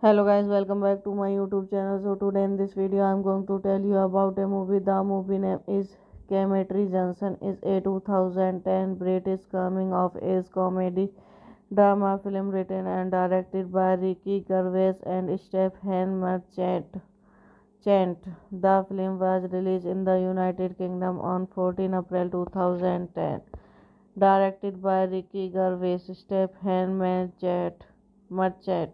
Hello guys, welcome back to my YouTube channel. So today in this video I'm going to tell you about a movie. The movie name is Cemetery Junction. Is a 2010 British coming of age comedy drama film written and directed by Ricky Gervais and Stephen Merchant. The film was released in the United Kingdom on 14 April 2010. Directed by Ricky Gervais, Stephen Merchant.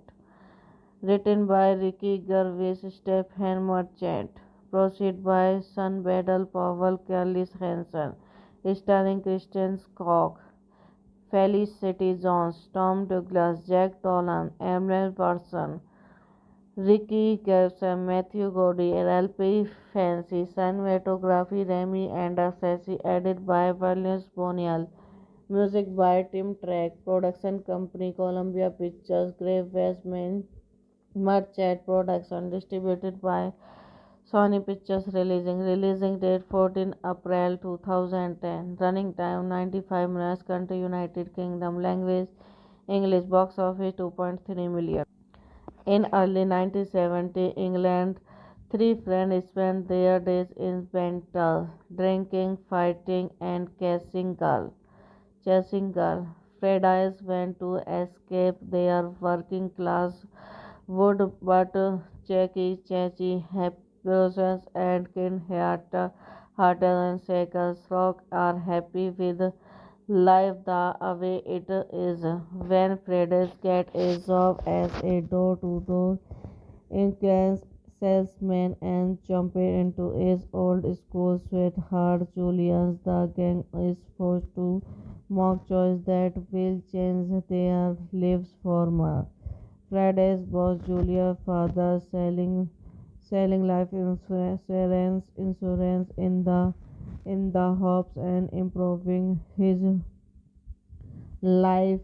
Written by Ricky Gervais, Stephen Merchant. Proceed by Sun Battle Powell, Carlis Hansen. Starring Kristen Scott, Felicity Jones, Tom Douglas, Jack Dolan, Emily Person, Ricky Gervais, Matthew Gordy, LP Fancy. Cinematography Remy and Sassy. Edited by Valence Bonial. Music by Tim Track. Production company Columbia Pictures. Grave Westman Merchant Production. Distributed by Sony Pictures. Releasing date 14 April 2010. Running time 95 minutes. Country United Kingdom. Language English. Box office 2.3 million. In early 1970 England, three friends spent their days in Bental, drinking, fighting, and chasing girl. Paradise went to escape their working class would, but Jackie, Chachi, Happy and Kin Hearted and Shakers Rock are happy with life the way it is. When Paradise gets a job as a door-to-door insurance salesman and jumps into his old school sweetheart Julian's, the gang is forced to make choices that will change their lives forever. Friday's boss Julia father selling life insurance in the hopes and improving his life.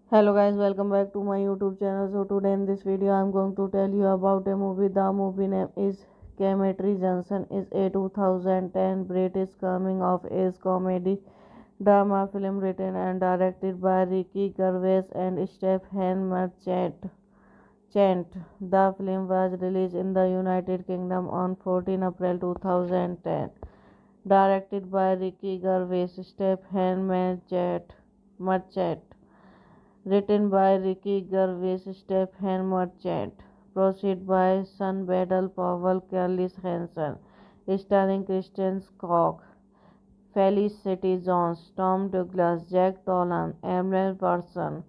Hello guys, welcome back to my YouTube channel. So today in this video I'm going to tell you about a movie. The movie name is Cemetery Junction. Is a 2010 British coming of age comedy drama film written and directed by Ricky Gervais and Stephen Merchant. The film was released in the United Kingdom on 14 April 2010. Directed by Ricky Gervais, Stephen Merchant. Written by Ricky Gervais, Stephen Merchant. Proceed by Sun Battle Powell, Carlis Hansen. Starring Kristen Scott, Felicity Jones, Tom Douglas, Jack Dolan, Emily Person,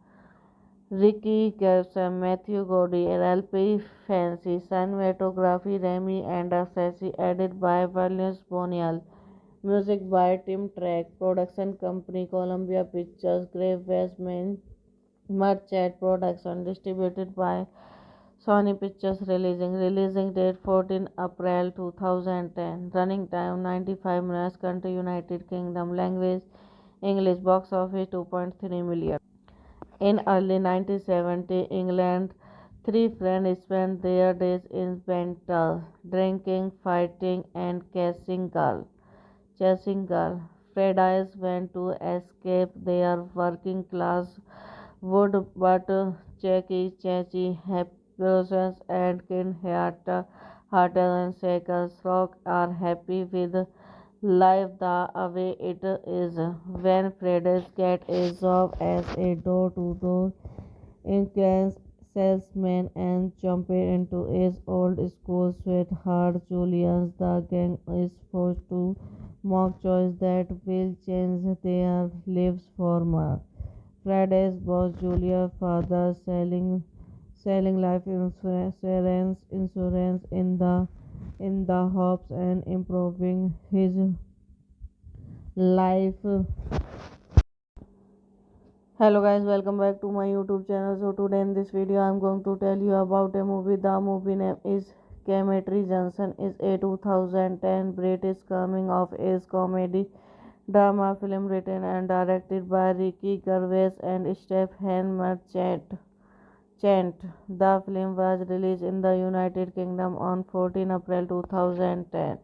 Ricky Gervais, Matthew Gordy, LP Fancy. Cinematography Remy and Sassy. Edited by Valence Bonial. Music by Tim Track. Production company Columbia Pictures. Grave Westman Merchant Production. Distributed by Sony Pictures releasing date 14 April 2010, running time 95 minutes, country United Kingdom, language English, box office 2.3 million. In early 1970, England, three friends spent their days in Bental, drinking, fighting, and chasing girl. Fridays went to escape their working class would, but Jackie, Chachi, Happiness, and Kin Hearted and Shakers Rock are happy with life the way it is. When Fridays get a job as a door-to-door insurance salesman and jump into his old school sweetheart Julius, the gang is forced to mock choice that will change their lives forever. Friday's boss Julia father selling life insurance in the hopes and improving his life. Hello guys, welcome back to my YouTube channel. So today in this video I'm going to tell you about a movie. The movie name is Cemetery Junction. Is a 2010 British coming of age comedy drama film written and directed by Ricky Gervais and Stephen Merchant. The film was released in the United Kingdom on 14 April 2010.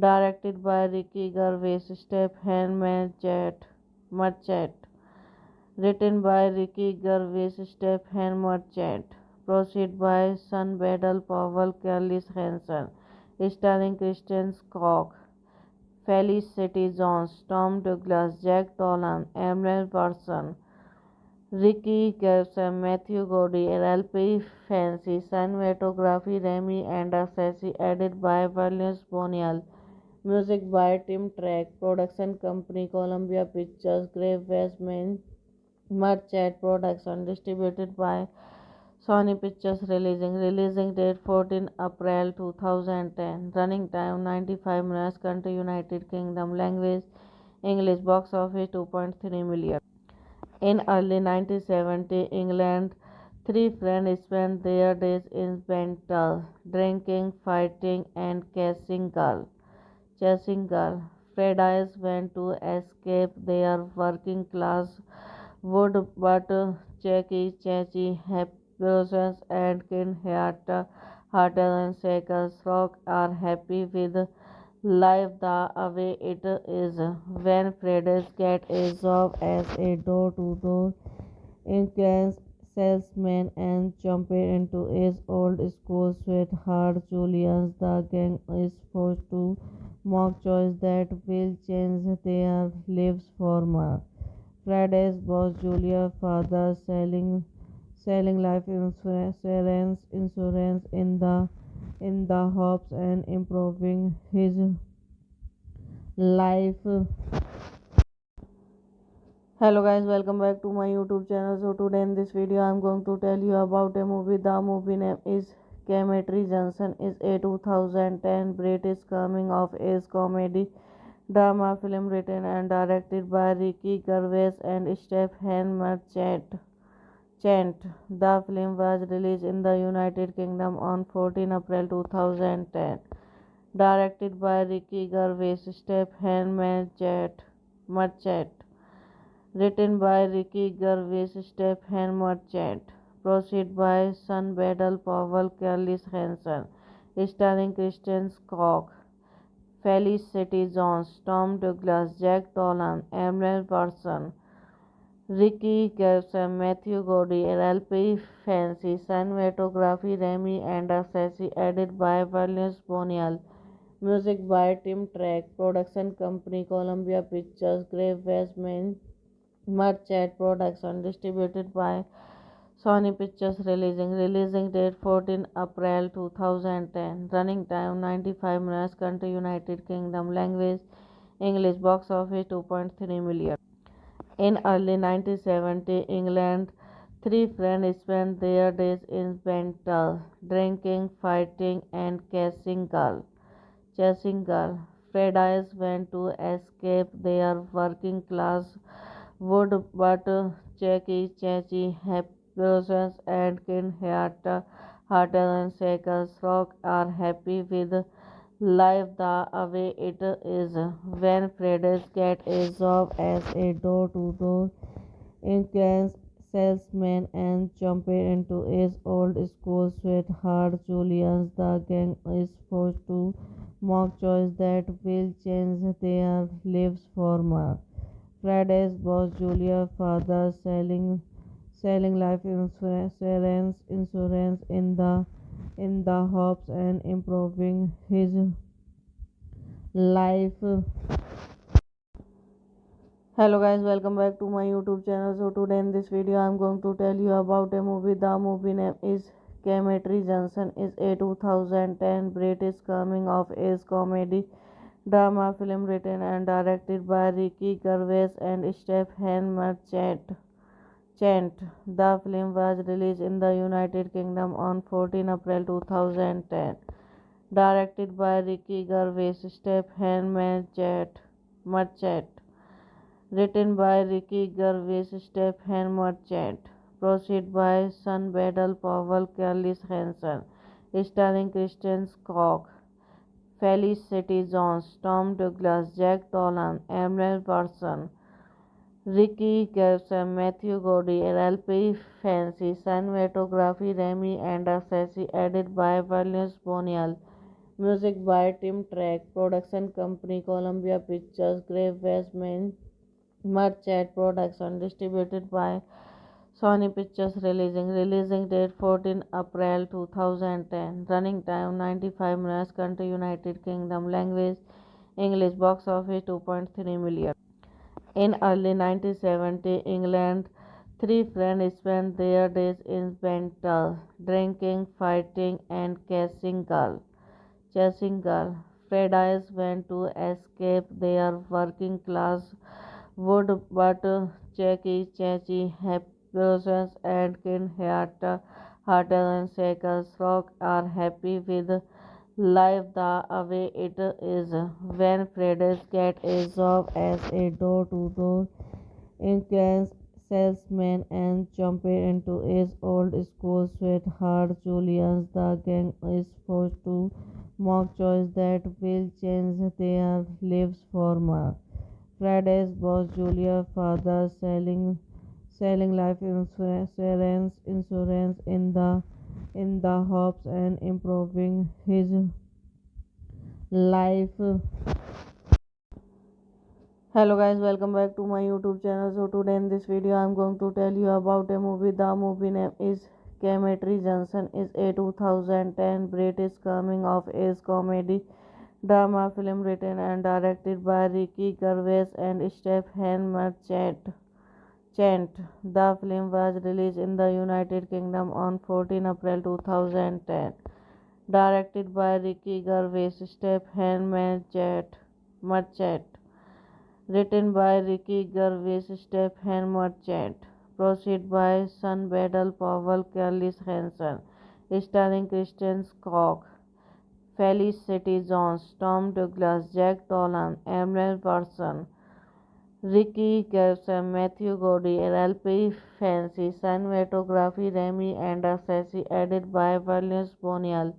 Directed by Ricky Gervais, Stephen Merchant. Written by Ricky Gervais, Stephen Merchant. Proceed by Sun Battle Powell, Carlis Hansen. Starring Kristen Scott, Felicity Jones, Tom Douglas, Jack Dolan, Emily Watson, Ricky Gervais, Matthew Gordy, LP Fancy, cinematography Remy and Sassy, edited by Valence Bonial, music by Tim Track, production company Columbia Pictures, Grave Westman, Merchant Production, distributed by Sony Pictures releasing date 14 April 2010, running time 95 minutes, country United Kingdom, language English, box office 2.3 million. In early 1970, England, three friends spent their days in Bental, drinking, fighting, and chasing girl. Fridays went to escape their working class would, but Jackie, Chachi, Happiness, and Kin Hearted and Shakers Rock are happy with life the way it is. When Fridays get a job as a door-to-door insurance salesman and jump into his old school sweetheart Julius, the gang is forced to mock choice that will change their lives forever. Friday's boss Julia father selling life insurance in the hopes and improving his life. Hello guys, welcome back to my YouTube channel. So today in this video I'm going to tell you about a movie. The movie name is Cemetery Junction. Is a 2010 British coming of age comedy drama film written and directed by Ricky Gervais and Stephen Merchant. The film was released in the United Kingdom on 14 April 2010. Directed by Ricky Gervais, Stephen Merchant. Written by Ricky Gervais, Stephen Merchant. Proceed by Sun Battle Powell, Carlis Hansen. Starring Kristen Scott, Felicity Jones, Tom Douglas, Jack Dolan, Emily Watson, Ricky Gervais, Matthew Gordy, LP Fancy, cinematography Remy and Sassy, edited by Valence Bonial, music by Tim Track, production company Columbia Pictures, Grave Westman, Merchant Production, distributed by Sony Pictures releasing date 14 April 2010, running time 95 minutes, country United Kingdom, language English, box office 2.3 million. In early 1970, England, three friends spent their days in Bental, drinking, fighting, and chasing girl. Fridays went to escape their working class would, but Jackie, Chachi, Happiness, and Kin Hearted Hotel and Shakers Rock are happy with life the way it is. When Freddy's get a job as a door-to-door insurance salesman and jump into his old school sweetheart Julian's, the gang is forced to make choices that will change their lives forever. Friday's boss Julia father selling life insurance in the hopes and improving his life. Hello guys, welcome back to my YouTube channel. So today in this video I'm going to tell you about a movie. The movie name is Cemetery Junction. Is a 2010 British coming of age comedy drama film written and directed by Ricky Gervais and Stephen Merchant. The film was released in the United Kingdom on 14 April 2010. Directed by Ricky Gervais, Stephen Merchant. Written by Ricky Gervais, Stephen Merchant. Proceed by Sun Battle Powell, Carlis Hansen. Starring Kristen Scott, Felicity Jones, Tom Douglas, Jack Dolan, Emily Watson, Ricky Gervais, Matthew Godey, LP Fancy, cinematography Remy Andersesi, edited by Valence Bonial, music by Tim Track, production company Columbia Pictures, Grave Westman, Merchant Production, distributed by Sony Pictures. Releasing date 14 April 2010, running time 95 minutes, country United Kingdom, language English, box office 2.3 million. In early 1970, England, three friends spent their days in Bental, drinking, fighting, and chasing girl. Freddy's went to escape their working class would, but Jackie, Chachi, Happy and Kin Hartel and Shakers Rock are happy with life the way it is. When Freddy's get a job as a door-to-door insurance salesman and jump into his old school sweetheart Julian's, the gang is forced to make choices that will change their lives forever. Friday's boss Julia father selling life insurance in the hopes and improving his life. Hello guys, welcome back to my YouTube channel. So today in this video I'm going to tell you about a movie. The movie name is Cemetery Junction. Is a 2010 British coming of age comedy drama film written and directed by Ricky Gervais and Stephen Merchant. The film was released in the United Kingdom on 14 April 2010. Directed by Ricky Gervais, Stephen Merchant. Written by Ricky Gervais, Stephen Merchant. Proceed by Sun Battle Powell, Carlis Hansen. Starring Kristen Scott, Felicity Jones, Tom Douglas, Jack Dolan, Emily Watson, Ricky Gervais, Matthew Godey, LP Fancy, cinematography Remy Andersesi, edited by Valence Bonial,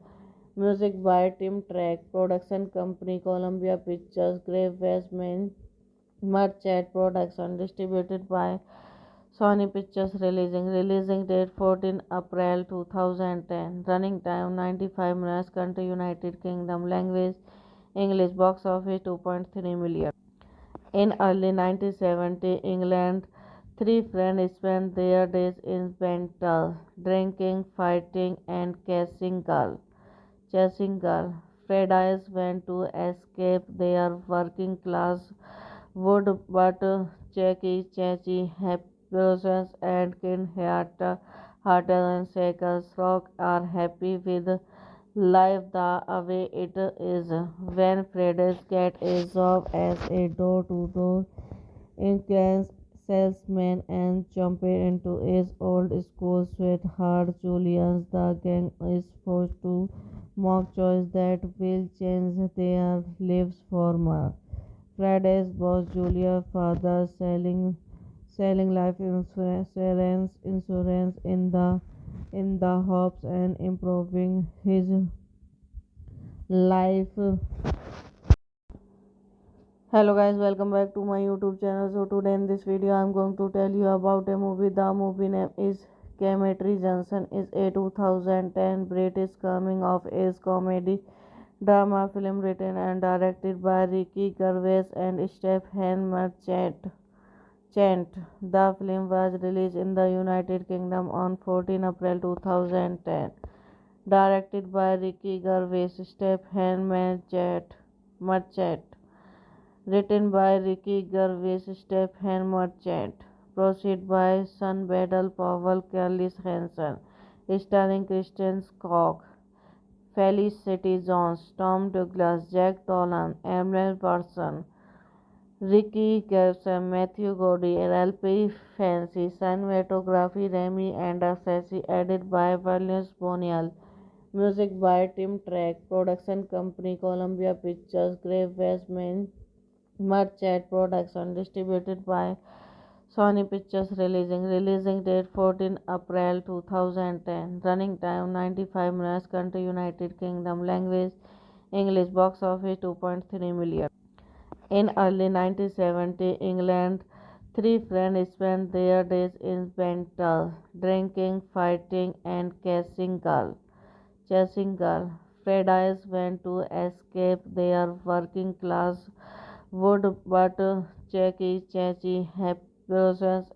music by Tim Track, production company Columbia Pictures, Grave Westman, Merchant Production, distributed by Sony Pictures. Releasing date 14 April 2010, running time 95 minutes, country United Kingdom, language English, box office 2.3 million. In early 1970, England, three friends spent their days in Bental, drinking, fighting, and chasing girl. Freddy's went to escape their working class would, but Jackie, Chachi, Happy and Kin Hartel and Shakers Rock are happy with life the way it is. When Freddy's get a job as a door-to-door insurance salesman and jump into his old school sweetheart Julian's, the gang is forced to make choices that will change their lives forever. Friday's boss Julia father selling life insurance in the hopes and improving his life. Hello guys, welcome back to my YouTube channel. So today in this video I'm going to tell you about a movie. The movie name is Cemetery Junction. Is a 2010 British coming of age comedy drama film written and directed by Ricky Gervais and Stephen Merchant. The film was released in the United Kingdom on 14 April 2010. Directed by Ricky Gervais, Stephen Merchant. Written by Ricky Gervais, Stephen Merchant. Proceed by Sun Battle Powell, Carlis Hansen. Starring Kristen Scott, Felicity Jones, Tom Douglas, Jack Dolan, Emily Person, Ricky Gervais, Matthew Gordy, LP Fancy, cinematography Remy and Sassy, edited by Valence Bonial, music by Tim Track, production company Columbia Pictures, Grave Westman, Merchant Production, distributed by Sony Pictures, releasing date 14 April 2010, running time 95 minutes, country United Kingdom, language English, box office 2.3 million. In early 1970, England, three friends spent their days in Bental, drinking, fighting, and chasing girl. Fridays went to escape their working class would, but Jackie, Chachi, Happy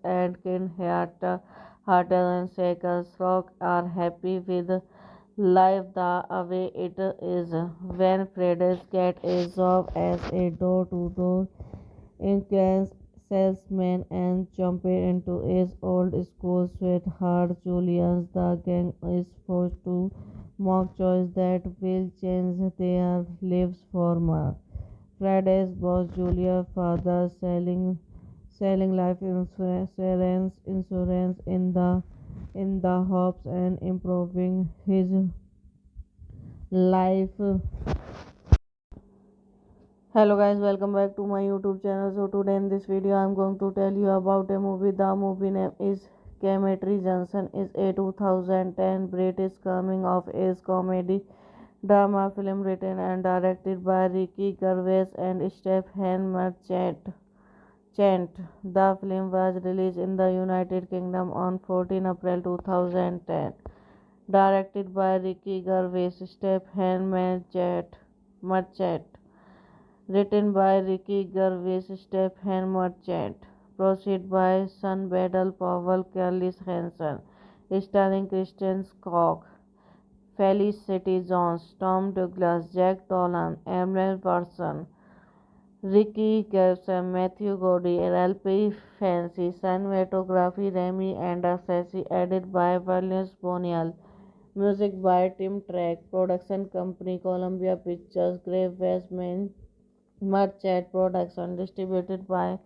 and Kin Hartel and Shakers Rock are happy with life the way it is. When Fridays get a job as a door-to-door insurance salesman and jump into his old school sweetheart Julian's, the gang is forced to make choice that will change their lives forever. Friday's boss Julia father selling life insurance in the hopes and improving his life. Hello guys, welcome back to my YouTube channel. So today in this video I'm going to tell you about a movie. The movie name is Cemetery Junction. Is a 2010 British coming of age comedy drama film written and directed by Ricky Gervais and Stephen Merchant. The film was released in the United Kingdom on 14 April 2010. Directed by Ricky Gervais, Stephen Merchant. Written by Ricky Gervais, Stephen Merchant. Proceed by Sun Battle Powell, Carlis Hansen. Starring Kristen Scott, Felicity Jones, Tom Douglas, Jack Dolan, Emily Person, Ricky Gervais, Matthew Gordy, LP Fancy, cinematography Remy and Sassy, edited by Valence Bonial, music by Tim Track, production company Columbia Pictures, Grave Westman, Merchant Production, distributed by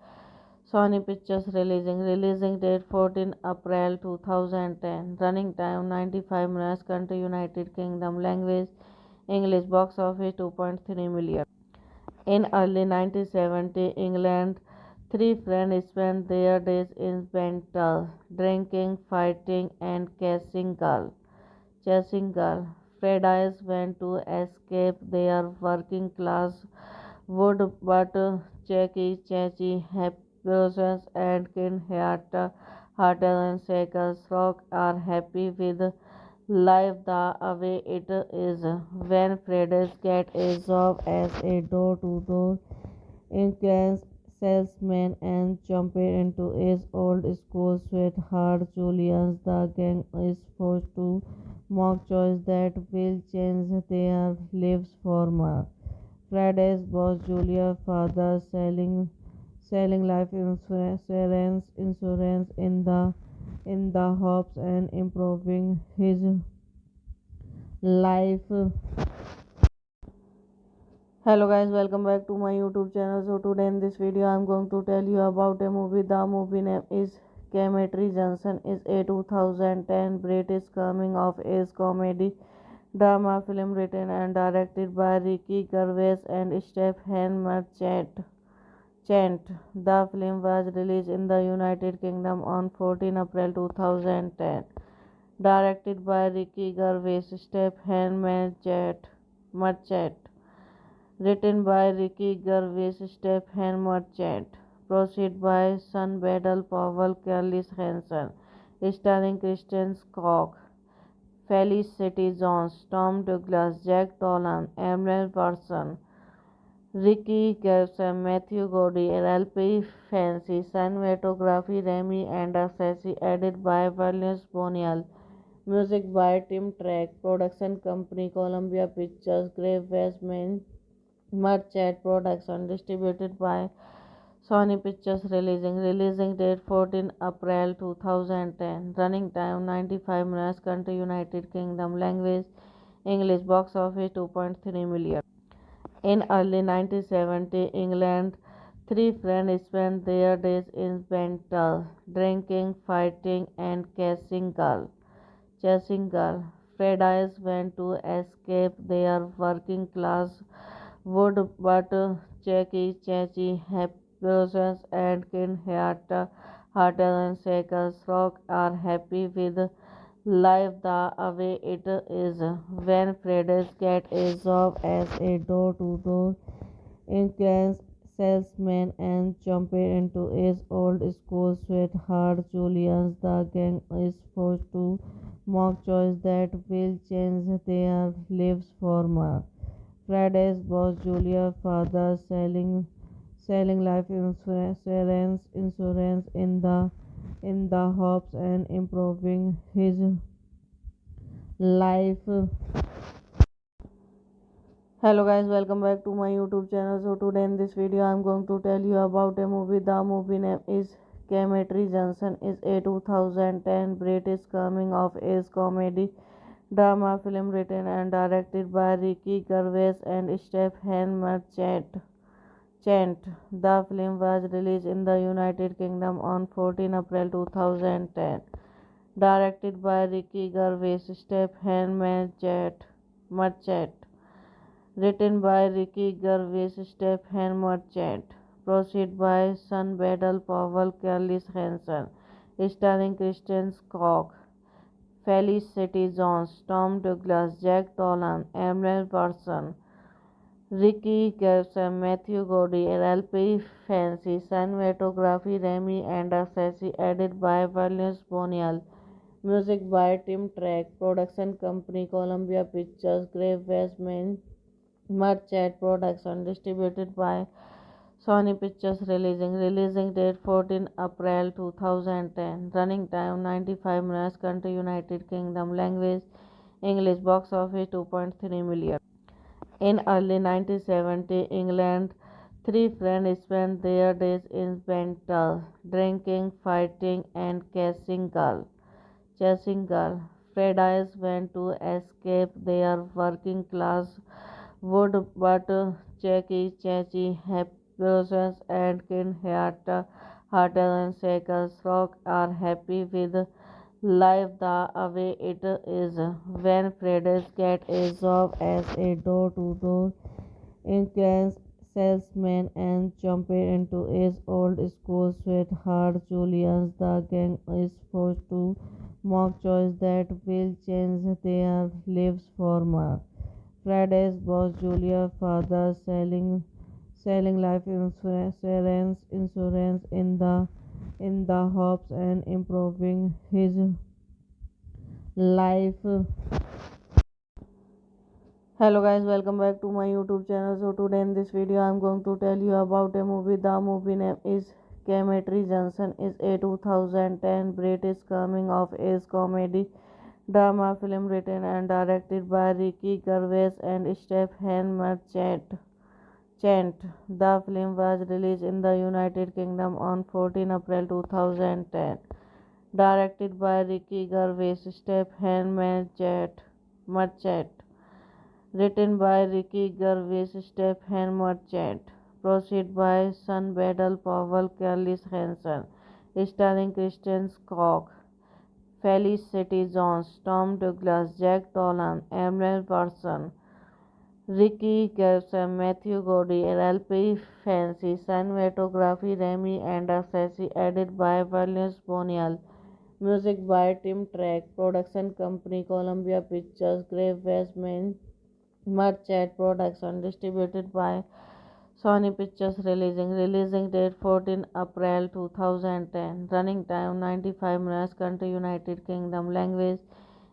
Sony Pictures, releasing date 14 April 2010, running time 95 minutes, country United Kingdom, language English, box office 2.3 million. In early 1970, England, three friends spent their days in Bental, drinking, fighting, and chasing girl. Fridays went to escape their working class would, but Jackie, Chachi, Happy and Kin Hartel and Shakers Rock are happy with life the way it is. When Fridays get a job as a door-to-door insurance salesman and jump into his old school sweetheart Julian's, the gang is forced to make choice that will change their lives forever. Friday's boss Julia father selling life insurance in the hopes and improving his life. Hello guys, welcome back to my YouTube channel. So today in this video I'm going to tell you about a movie. The movie name is Cemetery Junction. Is a 2010 British coming of age comedy drama film written and directed by Ricky Gervais and Stephen Merchant. The film was released in the United Kingdom on 14 April 2010. directed by Ricky Gervais, Stephen Merchant, written by Ricky Gervais, Stephen Merchant, produced by Sun Battle Powell, Carlis Hansen, starring Kristen Scott, Felicity Jones, Tom Douglas, Jack Dolan, Emily Watson, Ricky Gervais, Matthew Gordy, LP Fancy, cinematography Remy and Sassy, edited by Valence Bonial, music by Tim Track, production company Columbia Pictures, Grave Westman, Merchant Production, distributed by Sony Pictures releasing date 14 April 2010, running time 95 minutes, country United Kingdom, language English, box office 2.3 million. In early 1970 England, three friends spent their days in Bental, drinking, fighting, and chasing girl. Fridays went to escape their working class would, but Jackie, Chachi, Happy and Kin Heart and Shakers Rock are happy with life the way it is. When Fridays get a job as a door-to-door insurance salesman and jump into his old school sweetheart Julian's, the gang is forced to mock choice that will change their lives forever. Friday's boss Julia's father selling life insurance in the hopes and improving his life. Hello guys, welcome back to my YouTube channel. So today in this video I'm going to tell you about a movie. The movie name is Cemetery Junction. Is a 2010 British coming of age comedy drama film written and directed by Ricky Gervais and Stephen Merchant. The film was released in the United Kingdom on 14 April 2010. Directed by Ricky Gervais, Stephen Merchant. Written by Ricky Gervais, Stephen Merchant. Produced by Sun Battle Powell, Carlis Hansen. Starring Kristen Scott, Felicity Jones, Tom Douglas, Jack Dolan, Emily Watson, Ricky Gervais, Matthew Gordy, LP Fancy, cinematography Remy and Sassy, edited by Valence Bonial, music by Tim Track, production company Columbia Pictures, Grave Westman, Merchant Production, distributed by Sony Pictures releasing date 14 April 2010, running time 95 minutes, country United Kingdom, language English, box office 2.3 million. In early 1970 England, three friends spent their days in Bental, drinking, fighting, and chasing girl. Fridays went to escape their working class would, but Jackie, Chachi, Happy and Kin Heart and Shakers Rock are happy with life the way it is. When Fridays get a job as a door-to-door insurance salesman and jump into his old school sweetheart Julian's, the gang is forced to mock choice that will change their lives forever. Friday's boss Julia's father selling life insurance in the hopes and improving his life. Hello guys, welcome back to my YouTube channel. So today in this video I'm going to tell you about a movie. The movie name is Cemetery Junction. Is a 2010 British coming of age comedy drama film written and directed by Ricky Gervais and Stephen Merchant. The film was released in the United Kingdom on 14 April 2010. Directed by Ricky Gervais, Stephen Merchant. Written by Ricky Gervais, Stephen Merchant. Produced by Sun Battle Powell, Carlis Hansen. Starring Kristen Scott, Felicity Jones, Tom Douglas, Jack Dolan, Emily Watson, Ricky Gervais, Matthew Gordy, LP Fancy, cinematography Remy and Sassy, edited by Valence Bonial, Music by Tim Track. Production company Columbia Pictures. Grave West Merchant Production. Distributed by Sony Pictures. Releasing date 14 April 2010. Running time 95 minutes. Country United Kingdom. Language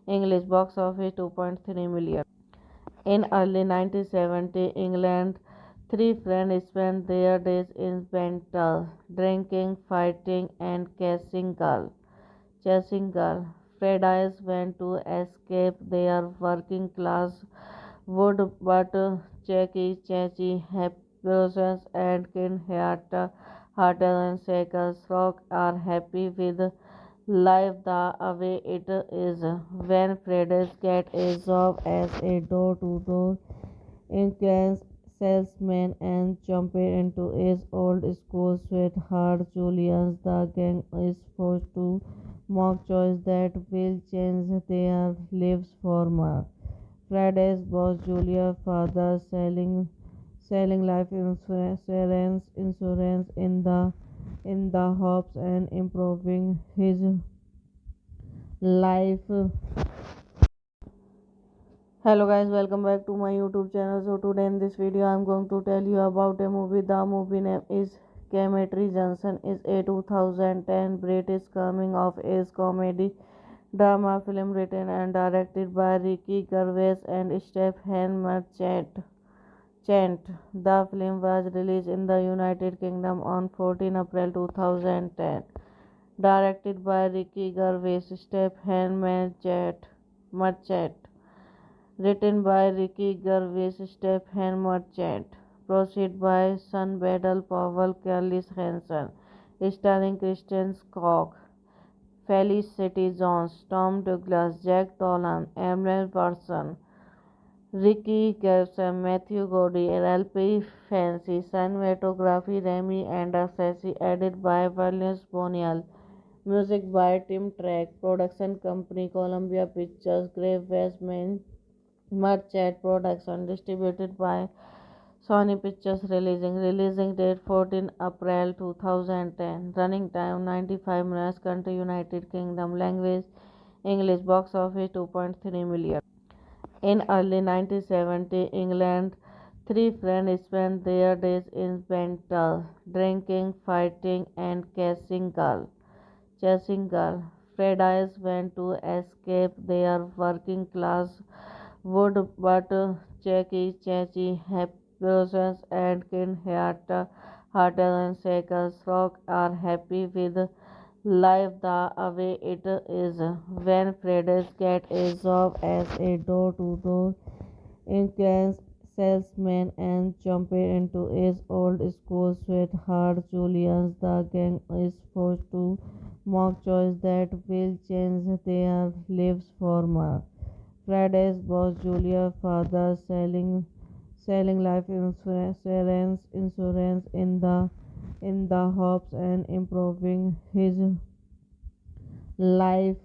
English. Box office 2.3 million. In early 1970, England, three friends spent their days in Bental, drinking, fighting, and chasing girl. Paradise went to escape their working class would, but Jackie, Chachi, Happy and Kin Hearted and Shakers Rock are happy with life the way it is. When Freddy's get a job as a door-to-door insurance salesman and jump into his old school sweetheart Julius, the gang is forced to make choice that will change their lives forever. Friday's boss Julia's father selling life insurance in the hopes and improving his life. Hello guys, welcome back to my YouTube channel. So today in this video I'm going to tell you about a movie. The movie name is Cemetery Junction. Is a 2010 British coming of age comedy drama film written and directed by Ricky Gervais and Stephen Merchant. The film was released in the United Kingdom on 14 April 2010. Directed by Ricky Gervais, Stephen Merchant. Written by Ricky Gervais, Stephen Merchant. Proceed by Sun Battle Powell, Carlis Hansen. Starring Kristen Scott, Felicity Jones, Tom Douglas, Jack Dolan, Emily Watson, Ricky Gervais, Matthew Gordy, LP Fancy, cinematography Remy Andersesi, edited by Valence Bonial, music by Tim Track, production company Columbia Pictures, Grave West Merchant Production, distributed by Sony Pictures. Releasing date 14 April 2010. Running time 95 minutes. Country United Kingdom. Language English. Box office 2.3 million. In early 1970, England, three friends spent their days in Bental, drinking, fighting, and chasing girl. Paradise went to escape their working class would, but Jackie, Chachi, Happy and Kin Hearted and Shakers Rock are happy with life the way it is. When Freddy's get a job as a door-to-door insurance salesman and jump into his old school sweetheart Julius, the gang is forced to make choice that will change their lives forever. Friday's boss Julia's father selling life insurance in the hopes and improving his life.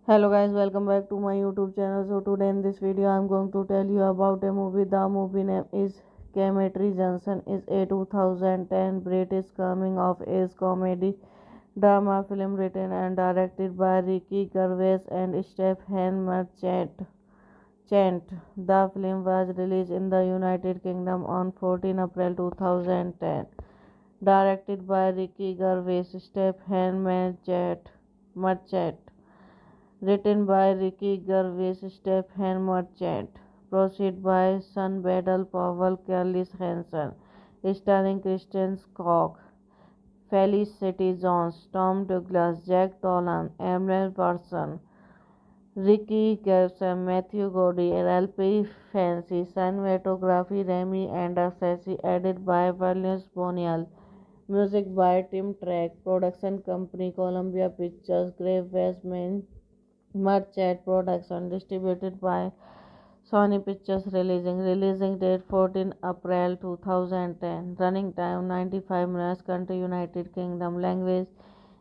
Hello guys, welcome back to my YouTube channel. So today in this video I'm going to tell you about a movie. The movie name is Cemetery Junction. Is a 2010 British coming of age comedy drama film written and directed by Ricky Gervais and Stephen Merchant. The film was released in the United Kingdom on 14 April 2010. Directed by Ricky Gervais, Stephen Merchant. Written by Ricky Gervais, Stephen Merchant. Proceed by Sun Battle Powell, Carlis Hansen. Starring Kristen Scott, Felicity Jones, Tom Douglas, Jack Dolan, Emily Watson, Ricky Gervais, Matthew Gordy, LP Fancy, cinematography Remy Andersesi, edited by Valence Bonial, music by Tim Track, production company Columbia Pictures, Grave West Merchant Production, distributed by Sony Pictures. Releasing date 14 April 2010. Running time 95 minutes. Country United Kingdom. Language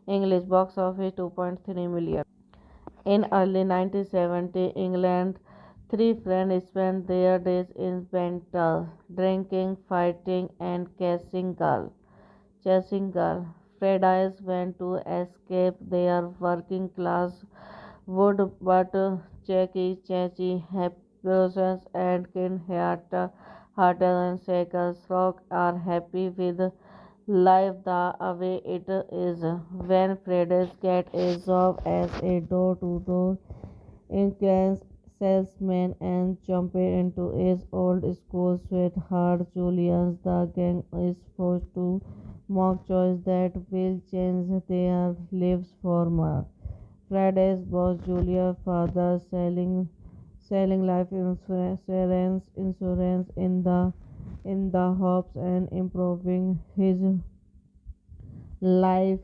English. Box office 2.3 million. In early 1970, England, three friends spent their days in Bental, drinking, fighting, and chasing girl. Fridays went to escape their working class would, but Jackie, Chachi, Happy and Kin Hearted and Shakers Rock are happy with life the way it is. When Fridays get a job as a door-to-door Incan's salesman and jumped into his old school sweetheart Julian's. The gang is forced to mock choice that will change their lives forever. Friday's boss Julia's father selling life insurance in the hopes and improving his life.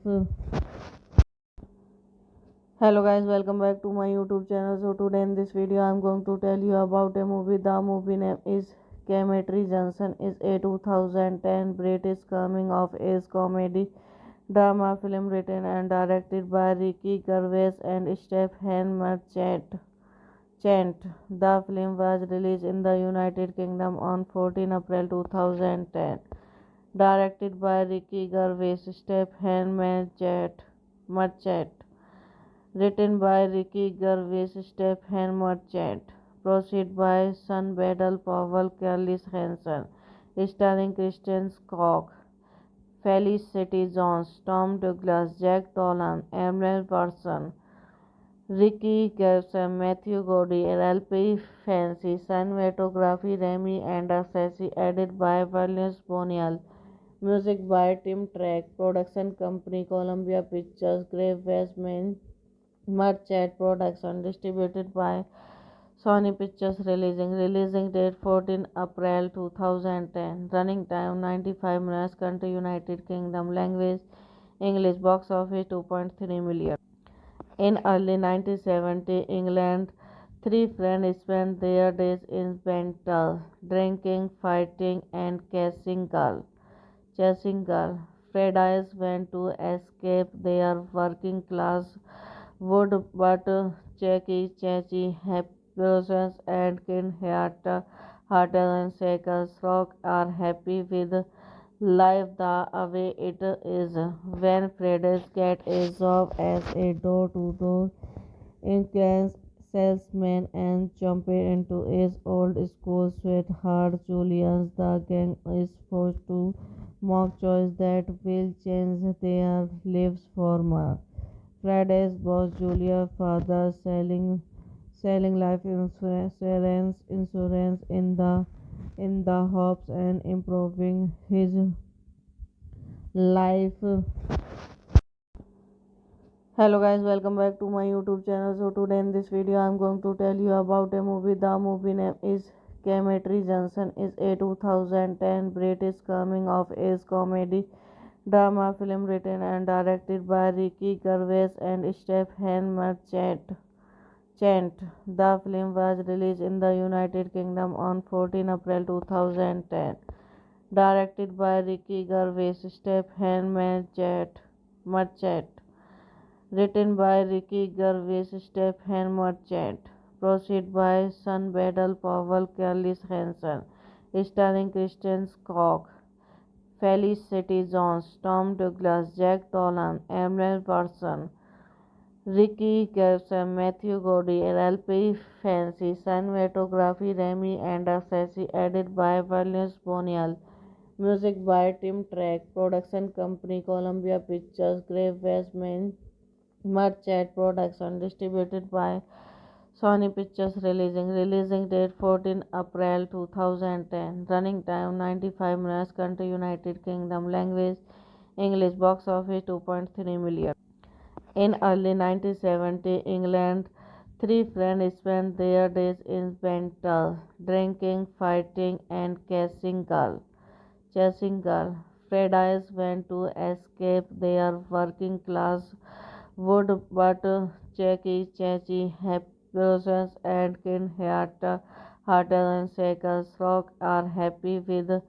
Hello guys, welcome back to my YouTube channel. So today in this video I'm going to tell you about a movie. The movie name is Cemetery Junction. Is a 2010 British coming of age comedy drama film written and directed by Ricky Gervais and Stephen Merchant. The film was released in the United Kingdom on 14 April 2010. Directed by Ricky Gervais, Stephen Merchant. Written by Ricky Gervais, Stephen Merchant. Proceed by Sean Bedell, Powell, Carlis Hansen. Starring Kristen Scott, Felicity Jones, Tom Douglas, Jack Dolan, Emily Watson, Ricky Gervais, Matthew Gordy, LP Fancy, cinematography Remy and Sassy, edited by Valence Bonial, music by Tim Track, production company Columbia Pictures, Grave Westman, Merchant Production, distributed by Sony Pictures. Releasing date 14 April 2010. Running time 95 minutes. Country United Kingdom. Language English. Box office 2.3 million. In early 1970, England, three friends spent their days in Bental, drinking, fighting, and chasing girl. Fridays went to escape their working class would, but Jackie, Chachi, Happy and Kin Hearted and Shakers Rock are happy with life the way it is. When Fridays get a job as a door-to-door Incan's salesman and jumped into his old school sweetheart Julian's. The gang is forced to mock choice that will change their lives forever. Friday's boss Julia's father selling life insurance in the hopes and improving his life. Hello guys, welcome back to my YouTube channel. So today in this video I'm going to tell you about a movie. The movie name is Cemetery Junction. Is a 2010 British coming of age comedy drama film written and directed by Ricky Gervais and Stephen Merchant. The film was released in the United Kingdom on 14 April 2010. Directed by Ricky Gervais, Stephen Merchant. Written by Ricky Gervais, Stephen Merchant. Proceed by Sean Bedell, Powell, Carlis Hansen. Starring Kristen Scott, Felicity Jones, Tom Douglas, Jack Dolan, Emily Watson, Ricky Gervais, Matthew Gordy, LP Fancy, cinematography Remy and Sassy, edited by Valence Bonial, music by Tim Track, production company Columbia Pictures, Grave Westman, Merchant Production, distributed by Sony Pictures. Releasing date 14 April 2010. Running time 95 minutes. Country United Kingdom. Language English. Box office 2.3 million. In early 1970, England, three friends spent their days in Bental, drinking, fighting, and chasing girl. Fridays went to escape their working class would, but Jackie, Chachi, Happy and Kin Hearted and Shakers Rock are happy with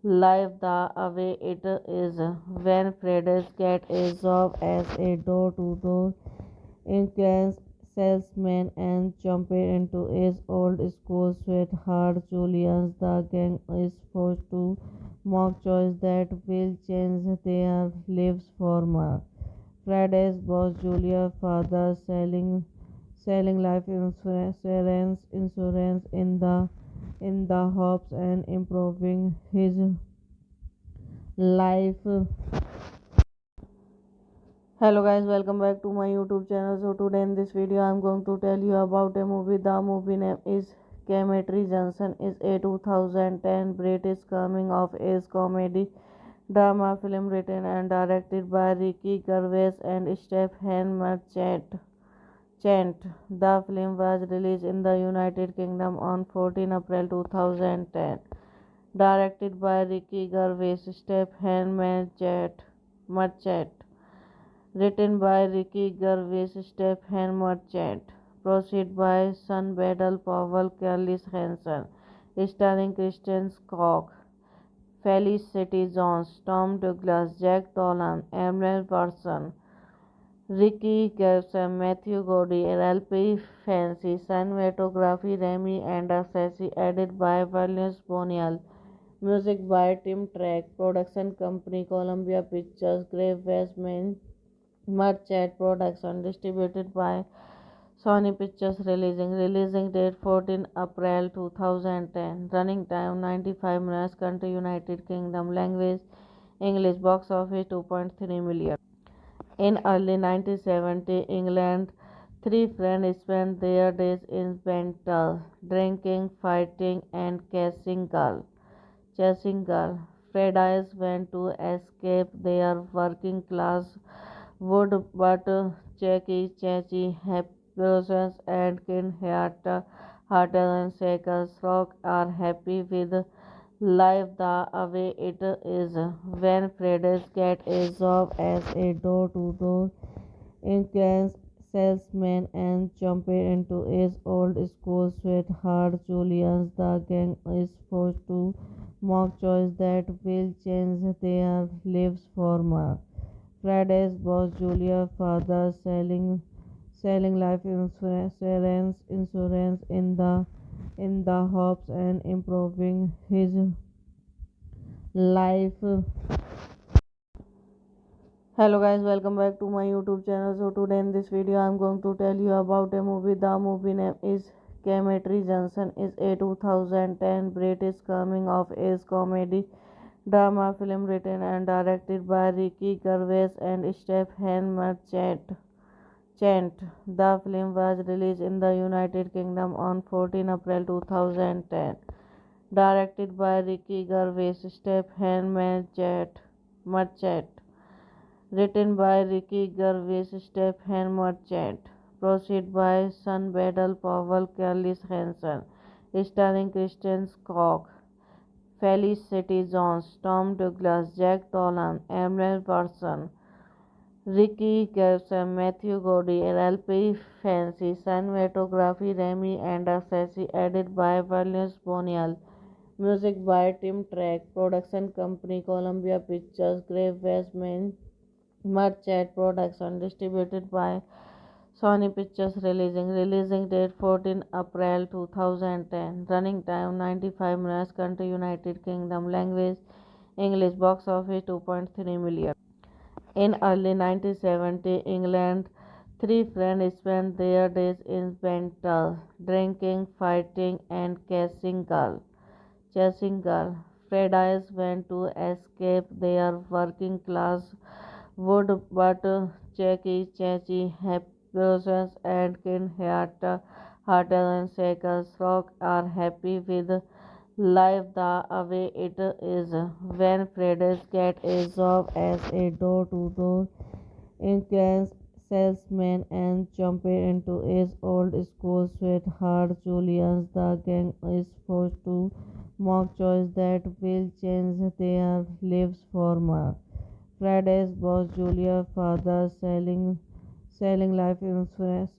life the way it is. When Fridays get a job as a door-to-door Incan's salesman and jumped into his old school sweetheart Julian's. The gang is forced to mock choice that will change their lives forever. Friday's boss Julia father selling life insurance in the hopes and improving his life. Hello guys, welcome back to my YouTube channel. So today in this video I'm going to tell you about a movie. The movie name is Cemetery Junction. Is a 2010 British coming of age comedy drama film written and directed by Ricky Gervais and Stephen Merchant. The film was released in the United Kingdom on 14 April 2010. Directed by Ricky Gervais, Stephen Merchant. Written by Ricky Gervais, Stephen Merchant. Proceed by Sun Battle Powell, Carlis Hansen. Starring Kristen Scott, Felicity Jones, Tom Douglas, Jack Dolan, Emily Watson, Ricky Gervais, Matthew Gordy, LP Fancy, cinematography Remy and Sassy, edited by Valence Bonial, music by Tim Track, production company Columbia Pictures, Grave Westman, Merchant Production, distributed by Sony Pictures. Releasing date 14 April 2010, running time 95 minutes, country United Kingdom, language English, box office 2.3 million. In early 1970 England, three friends spent their days in Bental, drinking, fighting, and chasing girl. Fridays went to escape their working class would, but Jackie, Chachi, Happiness, and Kin Hearted and Shakers Rock are happy with life the way it is. When Fridays get a job as a door-to-door insurance salesman and jump into his old school sweetheart Julius, the gang is forced to mock choice that will change their lives forever. Friday's boss Julia father selling life insurance in the hopes and improving his life. Hello guys, welcome back to my YouTube channel. So today in this video I'm going to tell you about a movie. The movie name is Cemetery Junction. Is a 2010 British coming of age comedy drama film written and directed by Ricky Gervais and Stephen Merchant. The film was released in the United Kingdom on 14 April 2010. Directed by Ricky Gervais, Stephen Merchant. Written by Ricky Gervais, Stephen Merchant. Proceed by Sun Battle Powell, Carlis Hansen. Starring Kristen Scott, Felicity Jones, Tom Douglas, Jack Dolan, Emily Watson, Ricky Gervais, Matthew Gordy, LP Fancy, cinematography Remy and Sassy, edited by Valence Bonial, music by Tim Track, production company Columbia Pictures, Grave Westman, Merchant Production, distributed by Sony Pictures. Releasing date 14 April 2010, running time 95 minutes, country United Kingdom, language English, box office 2.3 million. In early 1970 England, three friends spent their days in Bental, drinking, fighting, and chasing girl. Fridays went to escape their working class would, but Jackie, Chachi, Happiness, and Kin Hearted and Shakers Rock are happy with life the way it is. When Fridays get a job as a door-to-door insurance salesman and jump into his old school sweetheart Julius, the gang is forced to mock choice that will change their lives forever. Friday's boss Julia father selling life insurance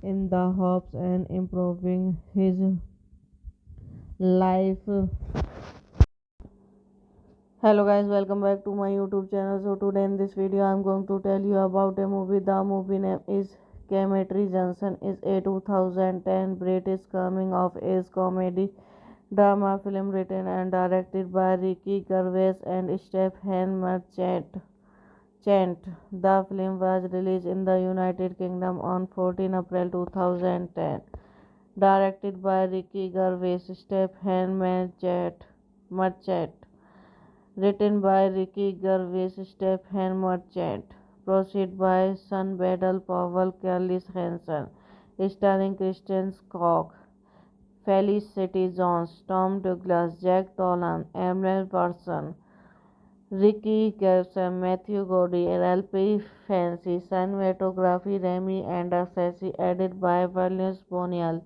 in the hopes and improving his life. Hello guys, welcome back to my YouTube channel. So today in this video I'm going to tell you about a movie. The movie name is Cemetery Junction. Is a 2010 British coming of age comedy drama film written and directed by Ricky Gervais and Stephen Merchant. The film was released in the United Kingdom on 14 April 2010. Directed by Ricky Gervais, Stephen Merchant. Written by Ricky Gervais, Stephen Merchant. Proceed by Sun Battle Powell, Carly Hansen. Starring Kristen Scott, Felicity Jones, Tom Douglas, Jack Dolan, Emily Watson, Ricky Gervais, Matthew Gordy, LP Fancy, cinematography Remy and Sassy, edited by Valence Bonial,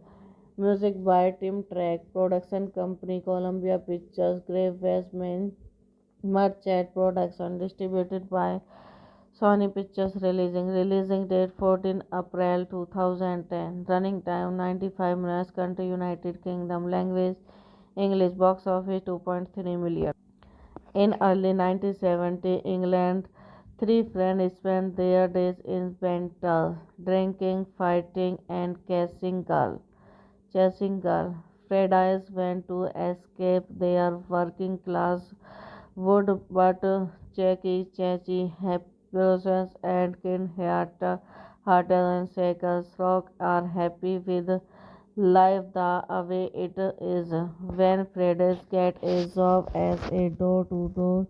music by Tim Track, production company Columbia Pictures, Grave Westman, Merchant Production, distributed by Sony Pictures releasing date 14 April 2010, running time 95 minutes, country United Kingdom, language English, box office 2.3 million. In early 1970, England, three friends spent their days in Bental, drinking, fighting, and chasing girl. Paradise went to escape their working class would, but Jackie, Chachi, Happiness, and Kin Hearted and Shakers Rock are happy with life the way it is. When Freddy's get a job as a door-to-door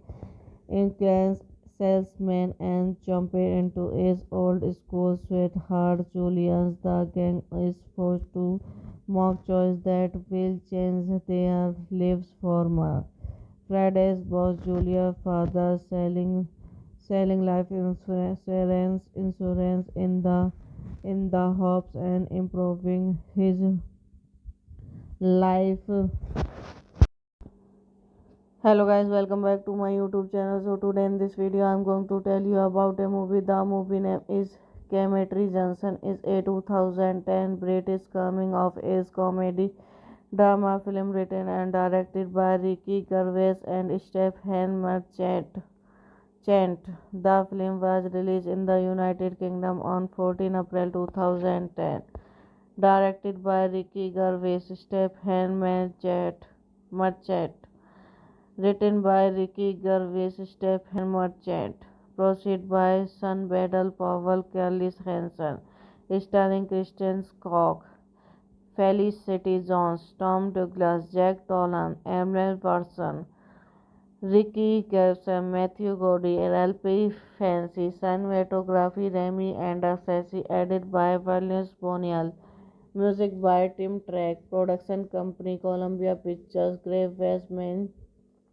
insurance salesman and jump into his old school sweetheart Julius, the gang is forced to make choices that will change their lives forever. Friday's boss Julia's father selling life insurance in the hopes and improving his life. Hello guys, welcome back to my YouTube channel. So today in this video I'm going to tell you about a movie. The movie name is Cemetery Junction. Is a 2010 British coming of age comedy drama film written and directed by Ricky Gervais and Stephen Merchant. The film was released in the United Kingdom on 14 April 2010. Directed by Ricky Gervais, Stephen Merchant. Written by Ricky Gervais, Stephen Merchant. Proceed by Sun Battle Powell, Carly Hansen. Starring Kristen Scott, Felicity Jones, Tom Douglas, Jack Dolan, Emily Watson, Ricky Gervais, Matthew Gordy, LP Fancy, cinematography Remy and Sassy, edited by Valence Bonial, music by Tim Track, production company Columbia Pictures, Grave Westman,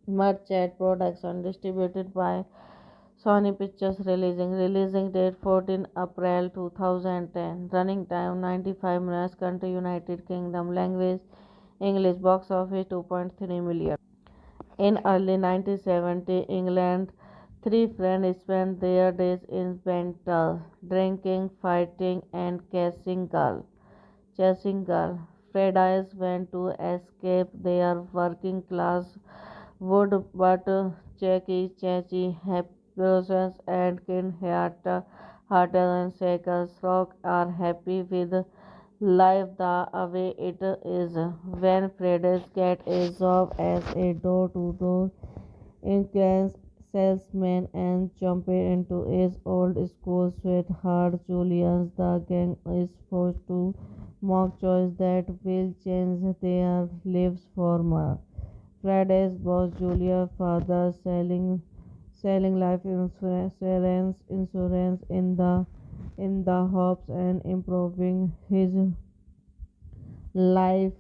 Merchant Production, distributed by Sony Pictures releasing date 14 April 2010, running time 95 minutes, country United Kingdom, language English, box office 2.3 million. In early 1970, England, three friends spent their days in Bental, drinking, fighting, and chasing girl. Paradise went to escape their working class would, but Jackie, Chachi, Happiness, and Kin Hearted and Shakers Rock are happy with life the way it is. When Freddy's get a job as a door-to-door insurance salesman and jump into his old school sweetheart Julius, the gang is forced to make choices that will change their lives forever. Friday's boss Julia's father selling life insurance in the hopes and improving his life.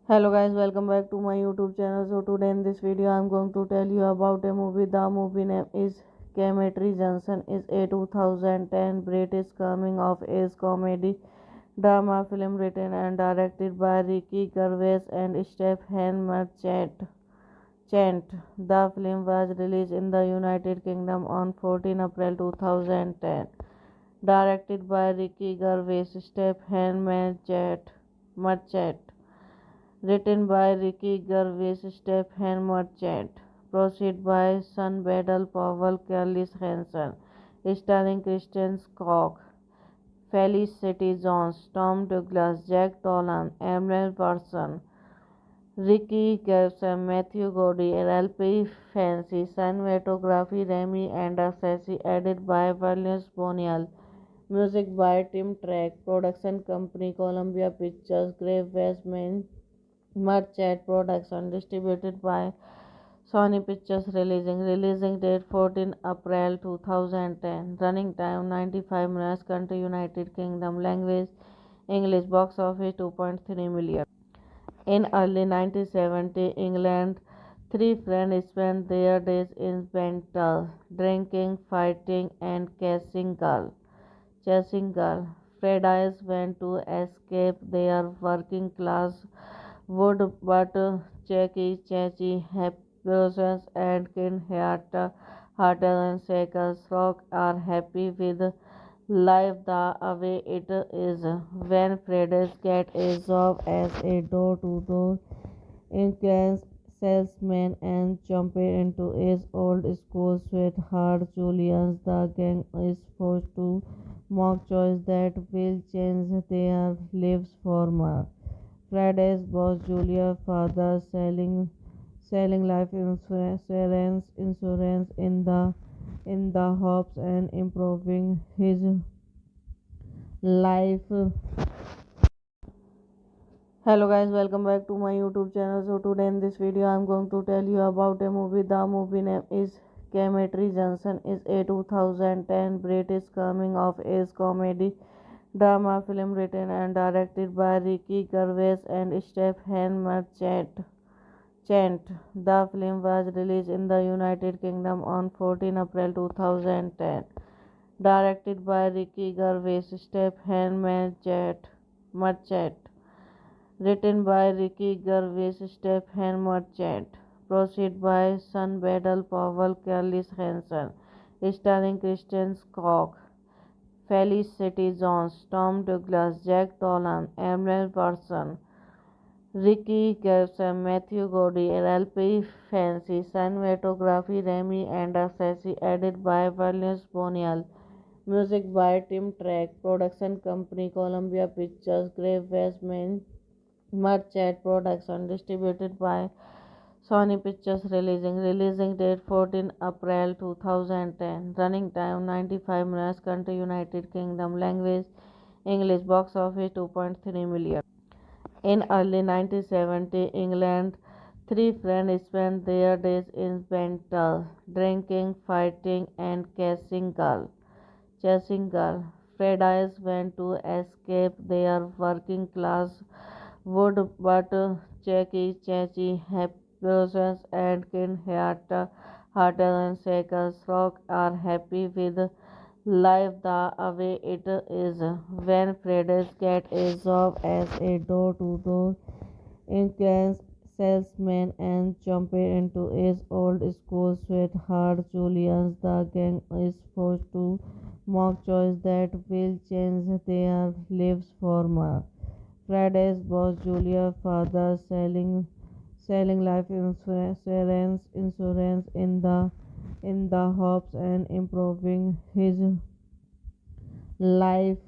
Hello guys, welcome back to my YouTube channel. So today in this video I'm going to tell you about a movie. The movie name is Cemetery Junction. Is a 2010 British coming of age comedy drama film written and directed by Ricky Gervais and Stephen Merchant. The film was released in the United Kingdom on 14 April 2010. Directed by Ricky Gervais, Stephen Merchant. Written by Ricky Gervais, Stephen Merchant. Proceed by Sun Battle Powell, Carly Hansen. Starring Kristen Scott, Felicity Jones, Tom Douglas, Jack Dolan, Emily Watson, Ricky Gervais, Matthew Gordy, LP Fancy, cinematography Remy and Sassy, edited by Valens Bonial, music by Tim Track, production company Columbia Pictures, Grave Westman, Merchant Production, distributed by Sony Pictures. Releasing date 14 April 2010, running time 95 minutes, country United Kingdom, language English, box office 2.3 million. In early 1970, England, three friends spent their days in Bental, drinking, fighting, and chasing girls. Fridays went to escape their working class would, but Jackie, Chachi, Happy and Kin Heart, Harder and Shakers Rock are happy with life the way it is. When Fridays get a job as a door-to-door insurance salesman and jump into his old school sweetheart Julian's, the gang is forced to mock choice that will change their lives forever. Friday's boss Julia father selling life insurance in the hopes and improving his life. Hello guys, welcome back to my YouTube channel. So today in this video I'm going to tell you about a movie. The movie name is Cemetery Junction. Is a 2010 British coming of age comedy drama film written and directed by Ricky Gervais and Stephen Merchant. The film was released in the United Kingdom on 14 April 2010. Directed by Ricky Gervais, Stephen Merchant. Written by Ricky Gervais, Stephen Merchant. Proceed by Sun Battle Powell, Carly Hansen. Starring Kristen Scott, Felicity Jones, Tom Douglas, Jack Dolan, Emily Watson, Ricky Gervais, Matthew Gordy, LP Fancy, cinematography Remy and Sassy, edited by Valens Bonial, music by Tim Track, production company Columbia Pictures, Grave Westman, Merchant Production, distributed by Sony Pictures. Releasing date 14 April 2010, running time 95 minutes, country United Kingdom, language English, box office 2.3 million. In early 1970, England, three friends spent their days in Bental, drinking, fighting, and chasing girls. Fridays went to escape their working class would, but Jackie, Chachi, Happy and Kin Heart, Harder and Shakers Rock are happy with life the way it is. When Fridays get a job as a door-to-door insurance salesman and jump into his old school sweetheart Julian's, the gang is forced to mock choice that will change their lives forever. Friday's boss Julia father selling life insurance in the hopes and improving his life.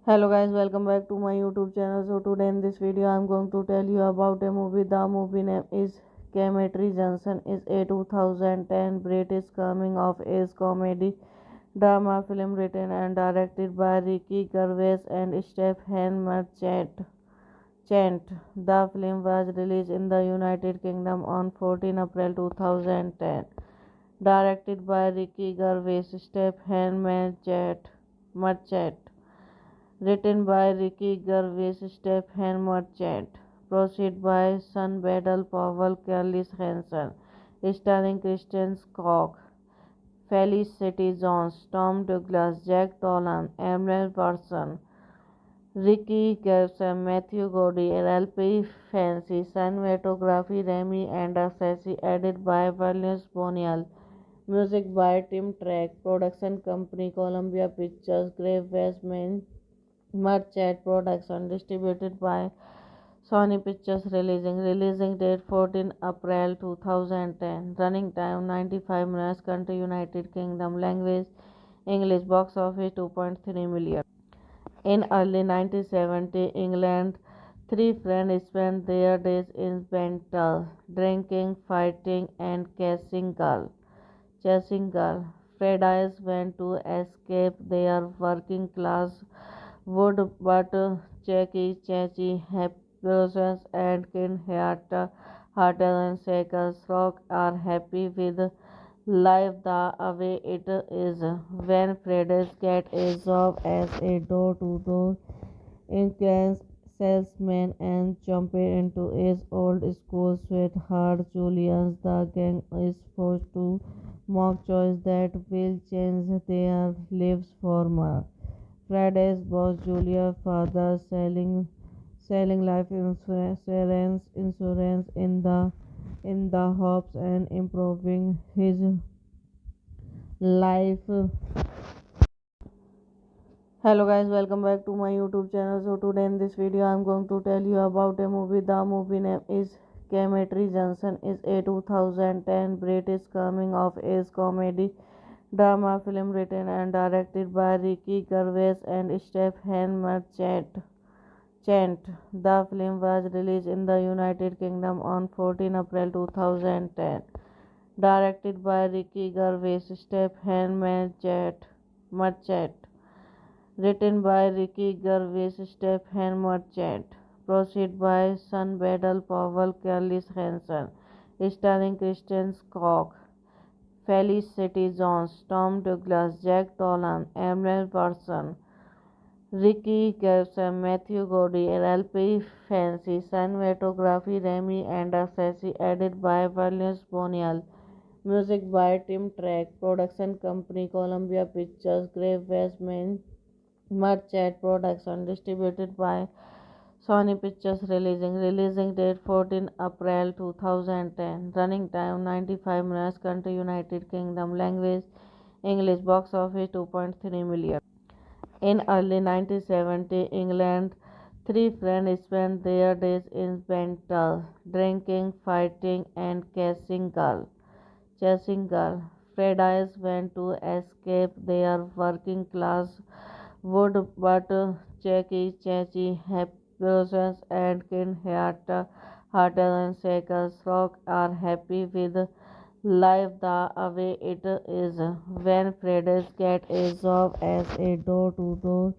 Hello guys, welcome back to my YouTube channel. So today in this video I'm going to tell you about a movie. The movie name is Cemetery Junction. Is a 2010 British coming of age comedy drama film written and directed by Ricky Gervais and Stephen Merchant. The film was released in the United Kingdom on 14 April 2010. Directed by Ricky Gervais, Stephen Merchant. Written by Ricky Gervais, Stephen Merchant. Proceed by Sun Battle Powell, Carly Hansen. Starring Kristen Scott, Felicity Jones, Tom Douglas, Jack Dolan, Emily Watson, Ricky Gervais, Matthew Gordy, LP Fancy, cinematography Remy and Sassy, edited by Valens Bonial, music by Tim Track, production company Columbia Pictures, Grave Westman, Merchant Production, distributed by Sony Pictures. Releasing date 14 April 2010, running time 95 minutes, country United Kingdom, language English box office 2.3 million. In early 1970, England, three friends spent their days in Bental, drinking, fighting, and chasing girl. Fridays went to escape their working class would but Jackie, Chachi, Happiness and Kin Hearted and Shakers Rock are happy with life the way it is. When Fridays get a job as a door-to-door insurance salesman and jump into his old school sweetheart Julian's, the gang is forced to mock choice that will change their lives forever. Friday's boss Julia father selling life insurance in the hopes and improving his life. Hello guys, welcome back to my YouTube channel. So today in this video I'm going to tell you about a movie. The movie name is Cemetery Junction. Is a 2010 British coming of age comedy drama film written and directed by Ricky Gervais and Stephen Merchant. The film was released in the United Kingdom on 14 April 2010. Directed by Ricky Gervais, Stephen Merchant. Written by Ricky Gervais, Stephen Merchant. Proceed by Sun Battle Powell, Carlis Hansen. Starring Kristen Scott, Felicity Jones, Tom Douglas, Jack Dolan, Emily Watson, Ricky Gervais, Matthew Gordy, LP Fancy, cinematography Remy Andersesi, edited by Valence Bonial, music by Tim Track, production company Columbia Pictures, Grave Westman, Merchant Production, distributed by Sony Pictures. Releasing date 14 April 2010, running time 95 minutes, country United Kingdom, language English, box office 2.3 million. In early 1970, England, three friends spent their days in Bental, drinking, fighting, and chasing girl. Fridays went to escape their working class would but Jackie, Chachi, Happiness and Kin Hearted and Shakers Rock are happy with life the way it is. When Fridays get a job as a door-to-door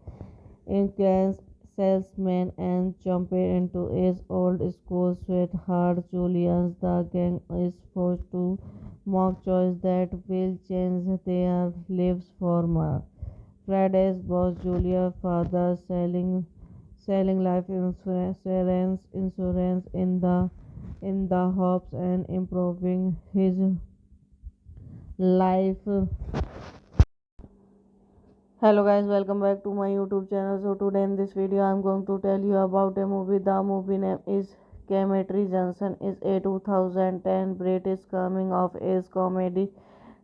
insurance salesman and jump into his old school sweetheart Julian's, the gang is forced to mock choice that will change their lives forever. Friday's boss Julia father selling life insurance in the hopes and improving his life. Hello guys, welcome back to my YouTube channel. So today in this video I'm going to tell you about a movie. The movie name is Cemetery Junction. Is a 2010 British coming of age comedy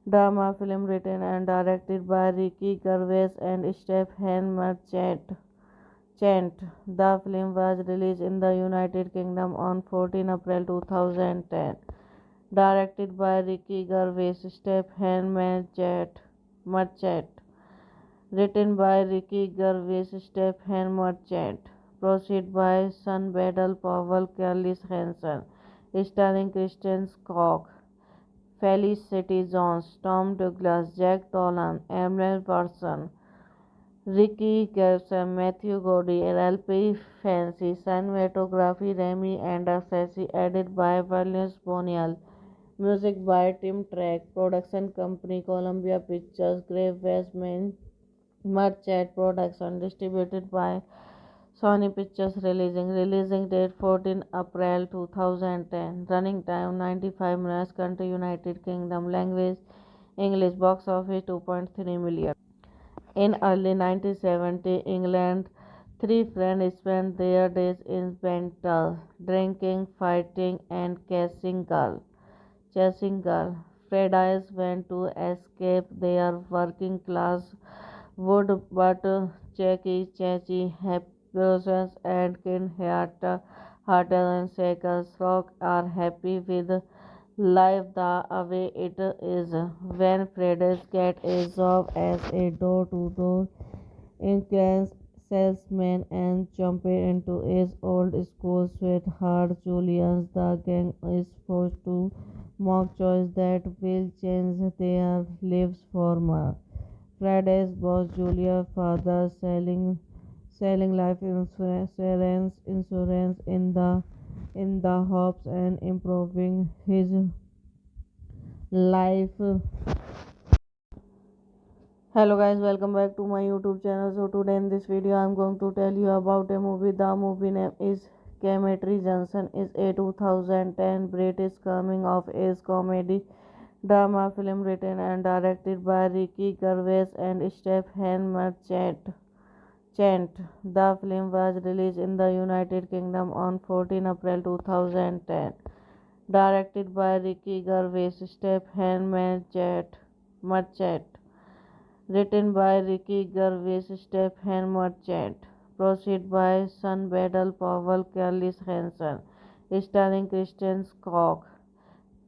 drama film written and directed by Ricky Gervais and Stephen Merchant. The film was released in the United Kingdom on 14 April 2010. Directed by Ricky Gervais, Stephen Merchant. Written by Ricky Gervais, Stephen Merchant. Proceed by Sun Battle Powell, Carlis Hansen. Starring Kristen Scott, Felicity Jones, Tom Douglas, Jack Dolan, Emily Watson, Ricky Gervais, Matthew Gordy, LP Fancy, cinematography Remy Andersesi, edited by Valence Bonial, music by Tim Track, production company Columbia Pictures, Grave Westman, Merchant Production, distributed by Sony Pictures. Releasing date 14 April 2010, running time 95 minutes, country United Kingdom, language English, box office 2.3 million. In early 1970, England, three friends spent their days in Bental, drinking, fighting, and chasing girl. Fridays went to escape their working class would but Jackie, Chachi, Happiness and Kin Hearted and Shakers Rock are happy with life the way it is. When Freddy's get a job as a door-to-door insurance salesman and jumps into his old school sweetheart Julian's, the gang is forced to make choices that will change their lives forever. Friday's boss Julia's father selling life insurance in the hopes and improving his life. Hello guys, welcome back to my YouTube channel. So today in this video I'm going to tell you about a movie. The movie name is Cemetery Junction. Is a 2010 British coming of age comedy drama film written and directed by Ricky Gervais and Stephen Merchant. The film was released in the United Kingdom on 14 April 2010. Directed by Ricky Gervais, Stephen Merchant. Written by Ricky Gervais, Stephen Merchant. Proceed by Sun Battle Powell, Carly Hansen. Starring Kristen Scott,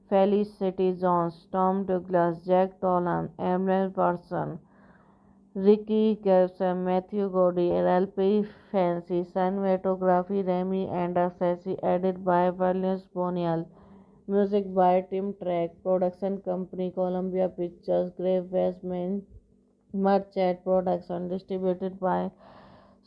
Felicity Jones, Tom Douglas, Jack Dolan, Emily Watson, Ricky Gervais, Matthew Godey, LP Fancy, cinematography Remy Andersesi, edited by Valence Bonial, music by Tim Track, production company Columbia Pictures, Grave Westman, Merchant Production, distributed by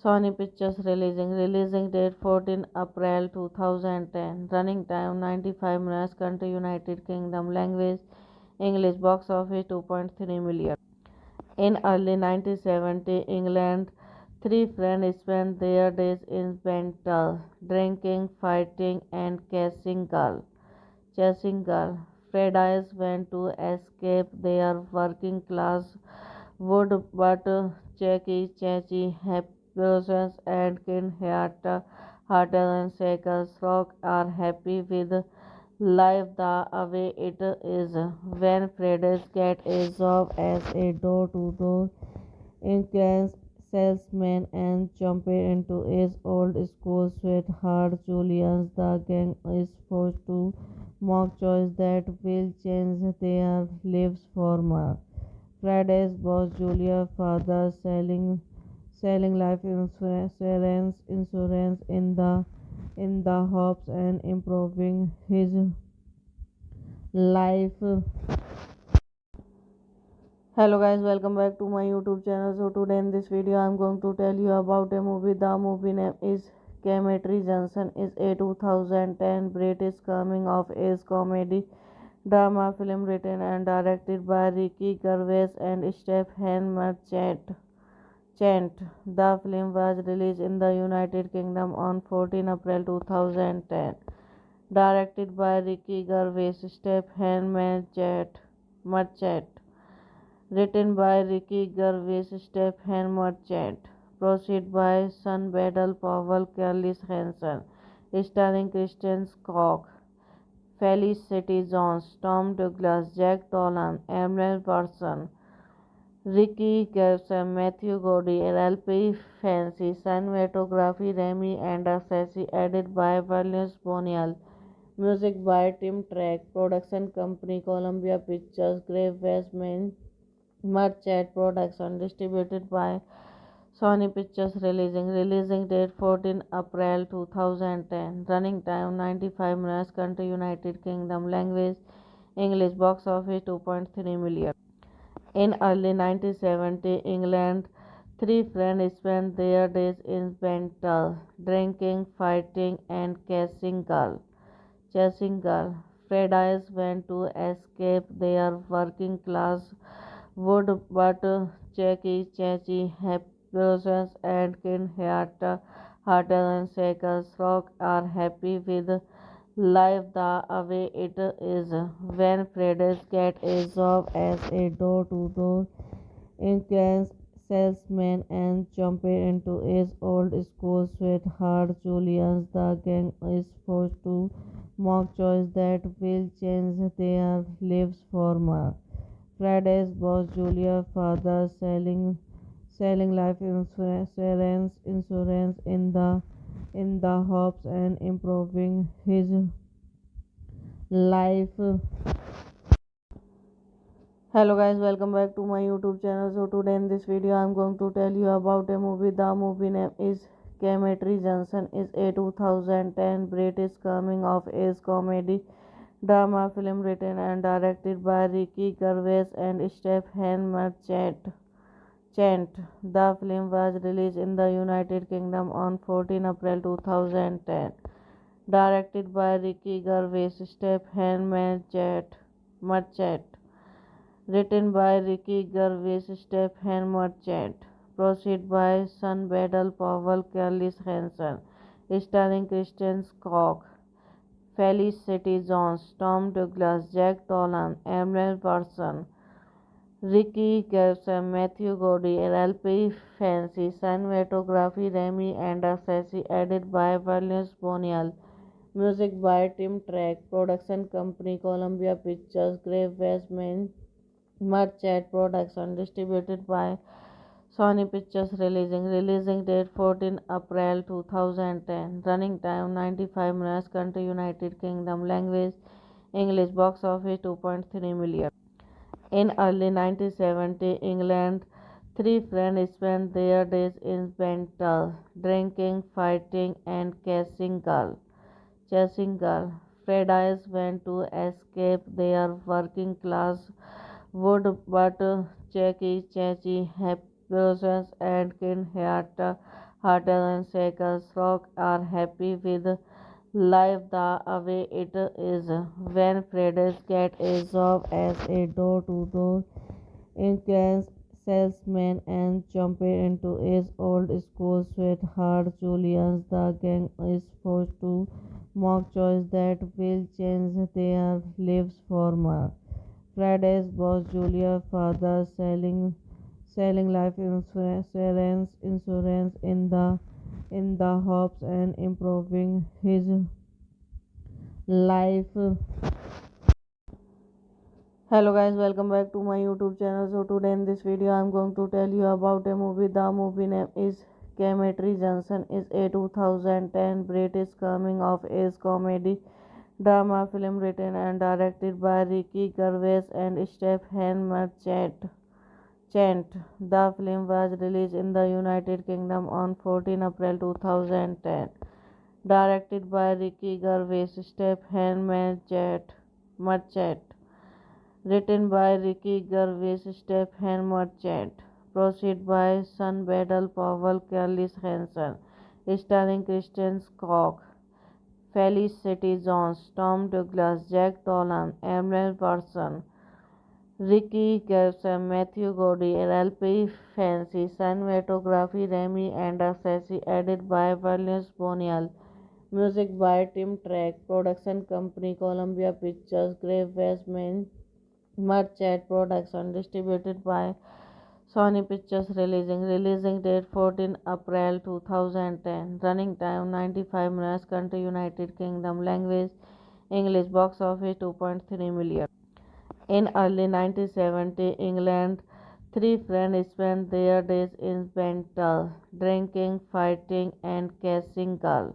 Sony Pictures. Releasing date 14 April 2010, running time 95 minutes, country United Kingdom, language English, box office 2.3 million. In early 1970 England, three friends spent their days in Bental, drinking, fighting, and chasing girl. Freddy's went to escape their working class would, but Jackie, Chachi, Happy and Kin Harter and Shakers Rock are happy with life the way it is. When Freddy's get a job as a door-to-door insurance salesman and jumps into his old school sweetheart Julian's, the gang is forced to make choices that will change their lives forever. Friday's boss Julia's father selling life insurance in the hopes and improving his life. Hello guys, welcome back to my YouTube channel. So today in this video I'm going to tell you about a movie. The movie name is Cemetery Junction. Is a 2010 British coming of age comedy drama film written and directed by Ricky Gervais and Stephen Merchant. The film was released in the United Kingdom on 14 April 2010. Directed by Ricky Gervais, Stephen Merchant. Written by Ricky Gervais, Stephen Merchant. Proceed by Sun Battle Powell, Carly Hansen. Starring Kristen Scott, Felicity Jones, Tom Douglas, Jack Dolan, Emily Watson, Ricky Gervais, Matthew Godey, LP Fancy, cinematography Remy Andersesi, edited by Valence Bonial, music by Tim Track, production company Columbia Pictures, Grave Westman, Merchant Production, distributed by Sony Pictures. Releasing date 14 April 2010, running time 95 minutes, country United Kingdom, language English, box office 2.3 million. In early 1970 England, three friends spent their days in Bental, drinking, fighting, and chasing girl. Freddy's went to escape their working class would, but Jackie, Chachi, Happy and Kin Harter and Shakers Rock are happy with life the way it is. When Freddy's get a job as a door-to-door insurance salesman and jumps into his old school sweetheart Julian's, the gang is forced to make choices that will change their lives forever. Friday's boss Julia's father selling life insurance in the hopes and improving his life. Hello guys, welcome back to my YouTube channel. So today in this video I'm going to tell you about a movie. The movie name is Cemetery Junction. Is a 2010 British coming of age comedy drama film written and directed by Ricky Gervais and Stephen Merchant. The film was released in the United Kingdom on 14 April 2010. Directed by Ricky Gervais, Stephen Merchant. Written by Ricky Gervais, Stephen Merchant. Proceed by Sun Battle, Powell, Carlis Hansen. Starring Kristen Scott, Felicity Jones, Tom Douglas, Jack Dolan, Emily Person, Ricky Gervais, Matthew Gordy, LLP Fancy, cinematography Remy Andersesi, edited by Valence Bonial, music by Tim Track, production company Columbia Pictures, Grave Westman, Merchant Production, distributed by Sony Pictures, releasing date 14 April 2010, running time 95 minutes, country United Kingdom, language English, box office 2.3 million. In early 1970, England, three friends spent their days in Bental, drinking, fighting, and chasing girl. Fridays went to escape their working class would, but Jackie, Chachi, Happy and Kin Hearted and Shakers Rock are happy with life the way it is. When Fridays get a job as a door-to-door insurance salesman and jump into his old school sweetheart Julian's, the gang is forced to make choice that will change their lives forever. Friday's boss Julia father selling life insurance in the hopes and improving his life. Hello guys, welcome back to my YouTube channel. So today in this video I'm going to tell you about a movie. The movie name is Cemetery Junction. Is a 2010 British coming of age comedy drama film written and directed by Ricky Gervais and Stephen Merchant. The film was released in the United Kingdom on 14 April 2010. Directed by Ricky Gervais, Stephen Merchant. Written by Ricky Gervais, Stephen Merchant. Proceed by Sun Battle, Powell, Carlis Hansen. Starring Kristen Scott, Felicity Jones, Tom Douglas, Jack Dolan, Emily Person, Ricky Gervais, Matthew Gordy, LLP Fancy, cinematography Remy Andersesi, edited by Valence Bonial, music by Tim Track, production company Columbia Pictures, Grave Westman, Merchant Production, distributed by Sony Pictures, releasing date 14 April 2010, running time 95 minutes, country United Kingdom, language English, box office 2.3 million. In early 1970, England, three friends spent their days in Bental, drinking, fighting, and chasing girl.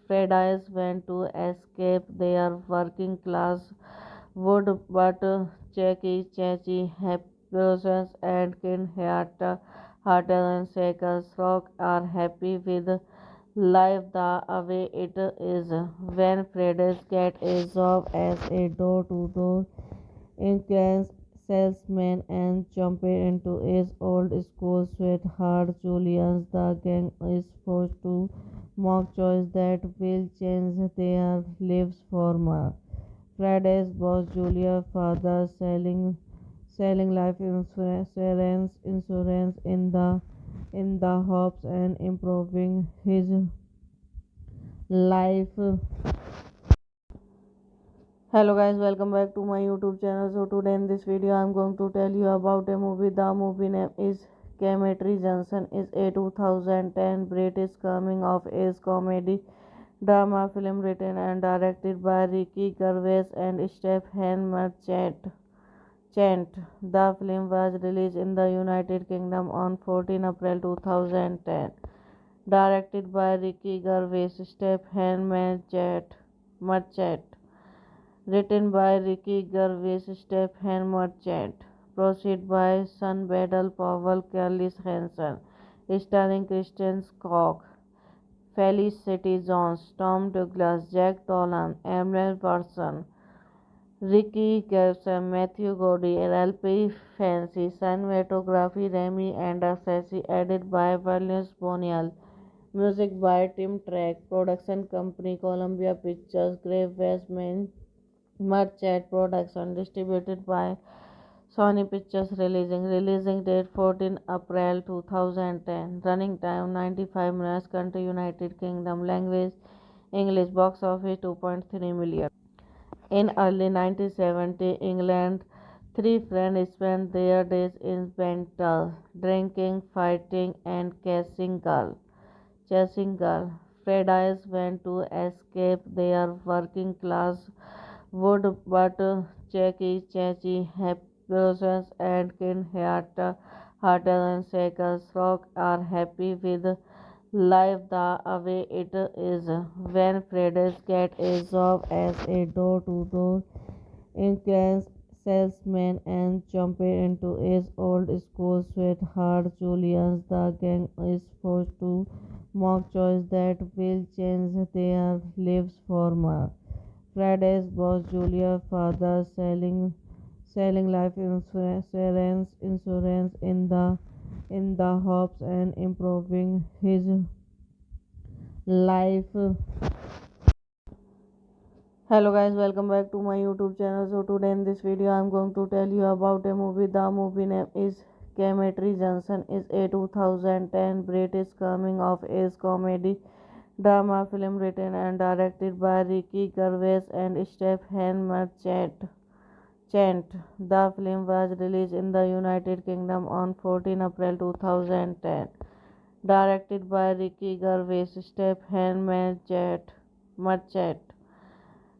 Fridays went to escape their working class would, but Jackie, Chachi, Happy and Kin Hearted and Shakers Rock are happy with life the way it is. When Fridays get a job as a door-to-door insurance salesman and jump into his old school sweetheart Julian's, the gang is forced to make choice that will change their lives forever. Friday's boss Julia father selling life insurance in the hopes and improving his life. Hello guys, welcome back to my YouTube channel. So today in this video I'm going to tell you about a movie. The movie name is Cemetery Junction. Is a 2010 British coming of age comedy drama film written and directed by Ricky Gervais and Stephen Merchant. The film was released in the United Kingdom on 14 April 2010. Directed by Ricky Gervais, Stephen Merchant. Written by Ricky Gervais, Stephen Merchant. Proceed by Sun Battle Powell, Carlis Hansen. Starring Kristen Scott, Felicity Jones, Tom Douglas, Jack Dolan, Emily Watson, Ricky Gervais, Matthew Gordy, LP Fancy, cinematography Remy and Sassy, edited by Valence Bonial, music by Tim Track, production company Columbia Pictures, Grave Westman, Merchant Production, distributed by Sony Pictures releasing date 14 April 2010, running time 95 minutes, country United Kingdom, language English, box office 2.3 million. In early 1970, England, three friends spent their days in Bental, drinking, fighting, and chasing girl. Fridays went to escape their working class would, but Jackie, Chachi, Happiness, and Kin Hearted and Shakers Rock are happy with life the way it is. When Fridays get a job as a door-to-door insurance salesman and jump into his old school sweetheart Julius, the gang is forced to mock choice that will change their lives forever. Friday's boss Julia's father selling life insurance in the hopes and improving his life. Hello guys, welcome back to my YouTube channel. So today in this video I'm going to tell you about a movie. The movie name is Cemetery Junction. Is a 2010 British coming of age comedy drama film written and directed by Ricky Gervais and Stephen Merchant. The film was released in the United Kingdom on 14 April 2010. Directed by Ricky Gervais, Stephen Merchant.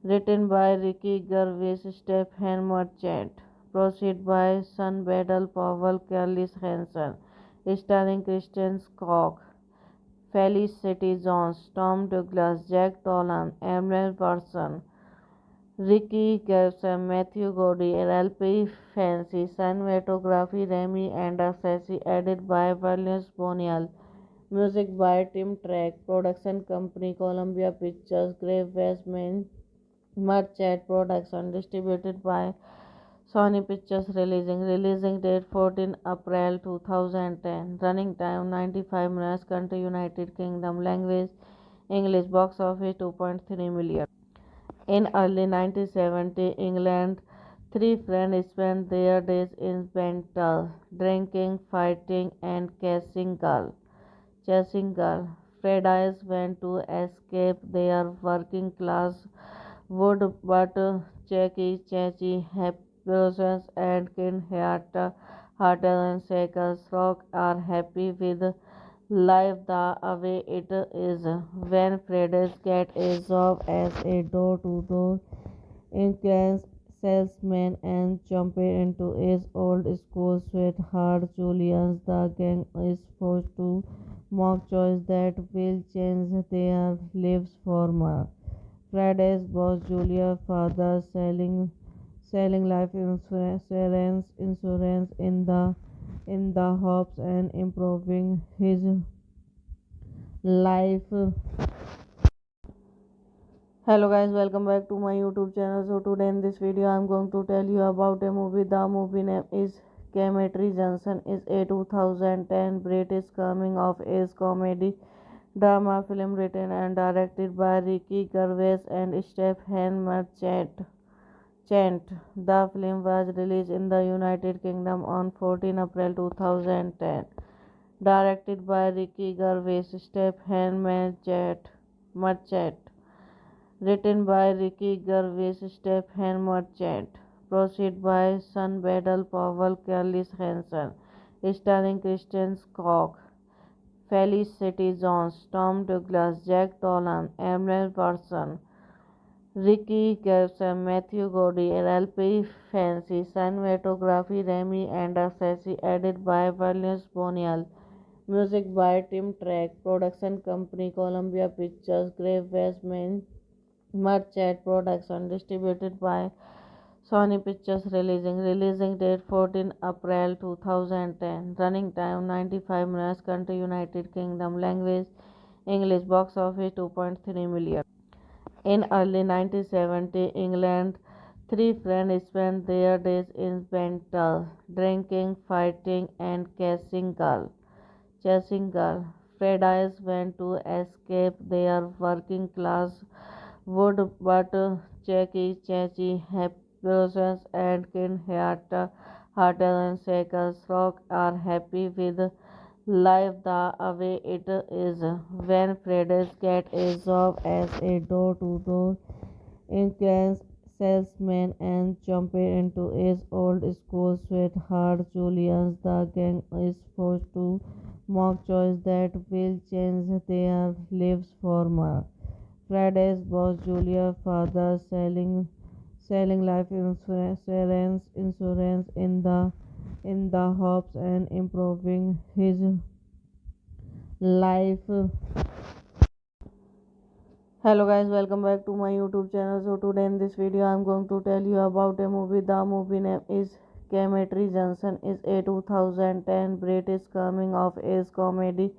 Written by Ricky Gervais, Stephen Merchant. Proceed by Sun Battle Powell, Carlis Hansen. Starring Kristen Scott, Felicity Jones, Tom Douglas, Jack Dolan, Emily Watson, Ricky Gervais, Matthew Gordy, LP Fancy, cinematography Remy and Sassy, edited by Valence Bonial, music by Tim Track, production company Columbia Pictures, Grave Westman, Merchant Production, distributed by Sony Pictures releasing date 14 April 2010, running time 95 minutes, country United Kingdom, language English, box office 2.3 million. In early 1970, England, three friends spent their days in Bental, drinking, fighting, and chasing girl. Fridays went to escape their working class would, but Jackie, Chachi, Happiness, and Kin Hearted and Shakers Rock are happy with life the way it is. When Fridays get a job as a door-to-door insurance salesman and jump into his old school sweetheart Julius, the gang is forced to mock choice that will change their lives forever. Friday's boss Julia's father selling life insurance in the hopes and improving his life. Hello guys, welcome back to my YouTube channel. So today in this video I'm going to tell you about a movie. The movie name is Cemetery Junction. Is a 2010 British coming of age comedy drama film written and directed by Ricky Gervais and Stephen Merchant. The film was released in the United Kingdom on 14 April 2010. Directed by Ricky Gervais, Stephen Merchant. Written by Ricky Gervais, Stephen Merchant. Proceed by Sun Battle Powell, Carlis Hansen. Starring Kristen Scott, Felicity Jones, Tom Douglas, Jack Dolan, Emily Watson, Ricky Gervais, Matthew Gordy, LP Fancy, cinematography Remy and Sassy, edited by Valence Bonial, music by Tim Track, production company Columbia Pictures, Grave Westman, Merchant Production, distributed by Sony Pictures. Releasing date 14 April 2010. Running time 95 minutes. Country United Kingdom. Language English. Box office 2.3 million. In early 1970, England, three friends spent their days in Bental, drinking, fighting, and chasing girl. Fridays went to escape their working class would, but Jackie, Chachi, Happy and Kin Hearted and Shakers Rock are happy with life the way it is. When Fridays get a job as a door-to-door insurance salesman and jump into his old school sweetheart Julian's, the gang is forced to mock choice that will change their lives forever. Friday's boss Julia father selling life insurance in the hopes and improving his life. Hello guys, welcome back to my YouTube channel. So today in this video I'm going to tell you about a movie. The movie name is Cemetery Junction. Is a 2010 British coming of age comedy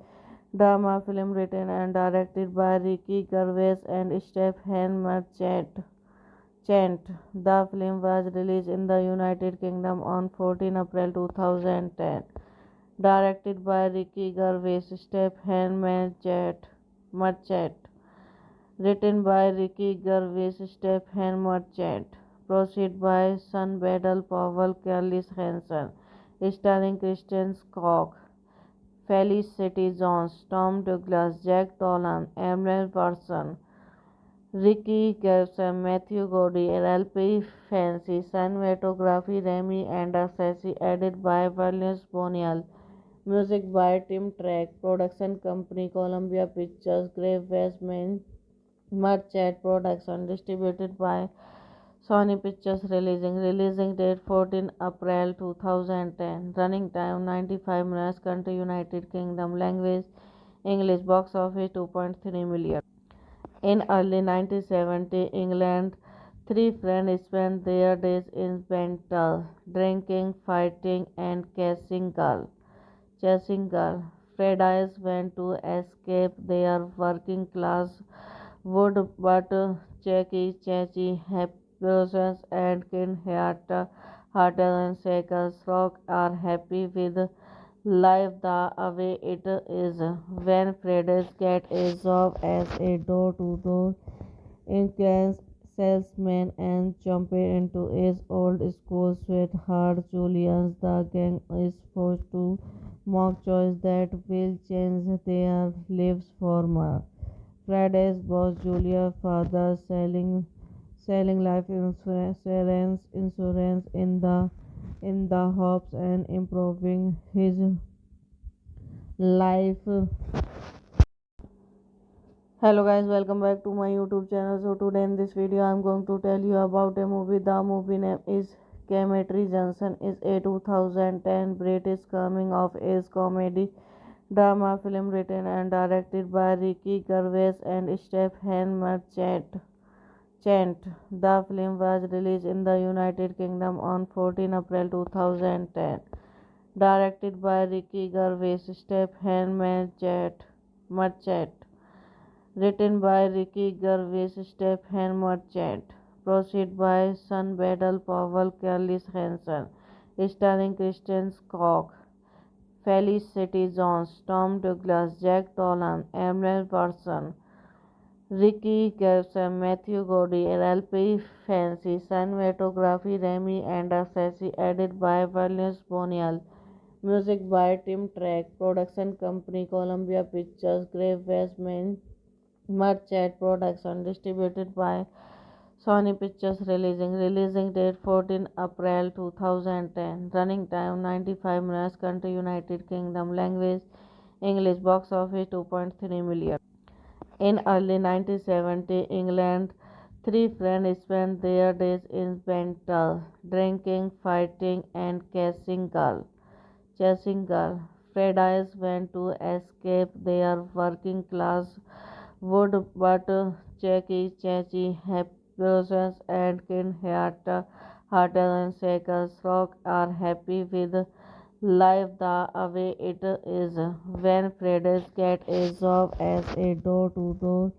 drama film written and directed by Ricky Gervais and Stephen Merchant. The film was released in the United Kingdom on 14 April 2010. Directed by Ricky Gervais, Stephen Merchant. Written by Ricky Gervais, Stephen Merchant. Proceed by Sun Battle Powell, Carlis Hansen. Starring Kristen Scott, Felicity Jones, Tom Douglas, Jack Dolan, Emily Watson, Ricky Gervais, Matthew Gordy, LP Fancy, cinematography Remy Andersesi, edited by Valence Bonial, music by Tim Track, production company Columbia Pictures, Grave Westman, Merchant Production, distributed by Sony Pictures. Releasing date 14 April 2010. Running time 95 minutes. Country United Kingdom. Language English. Box office 2.3 million. In early 1970, England, three friends spent their days in Bental, drinking, fighting, and chasing girl. Fridays went to escape their working class would, but Jackie, Chachi, Happy and Kin Hearted and Shakers Rock are happy with life the way it is. When Fridays get a job as a door-to-door insurance salesman and jump into his old school sweetheart Julian's, the gang is forced to mock choice that will change their lives forever. Friday's boss Julia father selling life insurance in the hopes and improving his life. Hello guys, welcome back to my YouTube channel. So today in this video I'm going to tell you about a movie. The movie name is Cemetery Junction. Is a 2010 British coming of age comedy drama film written and directed by Ricky Gervais and Stephen Merchant. The film was released in the United Kingdom on 14 April 2010. Directed by Ricky Gervais, Stephen Merchant. Written by Ricky Gervais, Stephen Merchant. Proceed by Sun Battle Powell, Carlis Hansen. Starring Kristen Scott, Felicity Jones, Tom Douglas, Jack Dolan, Emily Watson, Ricky Gervais, Matthew Gordy, LP Fancy, cinematography Remy Andersesi, edited by Valence Bonial, music by Tim Track, production company Columbia Pictures, Grave Westman, Merchant Production, distributed by Sony Pictures. Releasing date 14 April 2010. Running time 95 minutes. Country United Kingdom. Language English. Box office 2.3 million. In early 1970, England, three friends spent their days in Bental, drinking, fighting, and chasing girl. Fridays went to escape their working class would, but Jackie, Chachi, Happiness and Kin Harter and Shakers Rock are happy with life the way it is. When Freddy's get a job as a door-to-door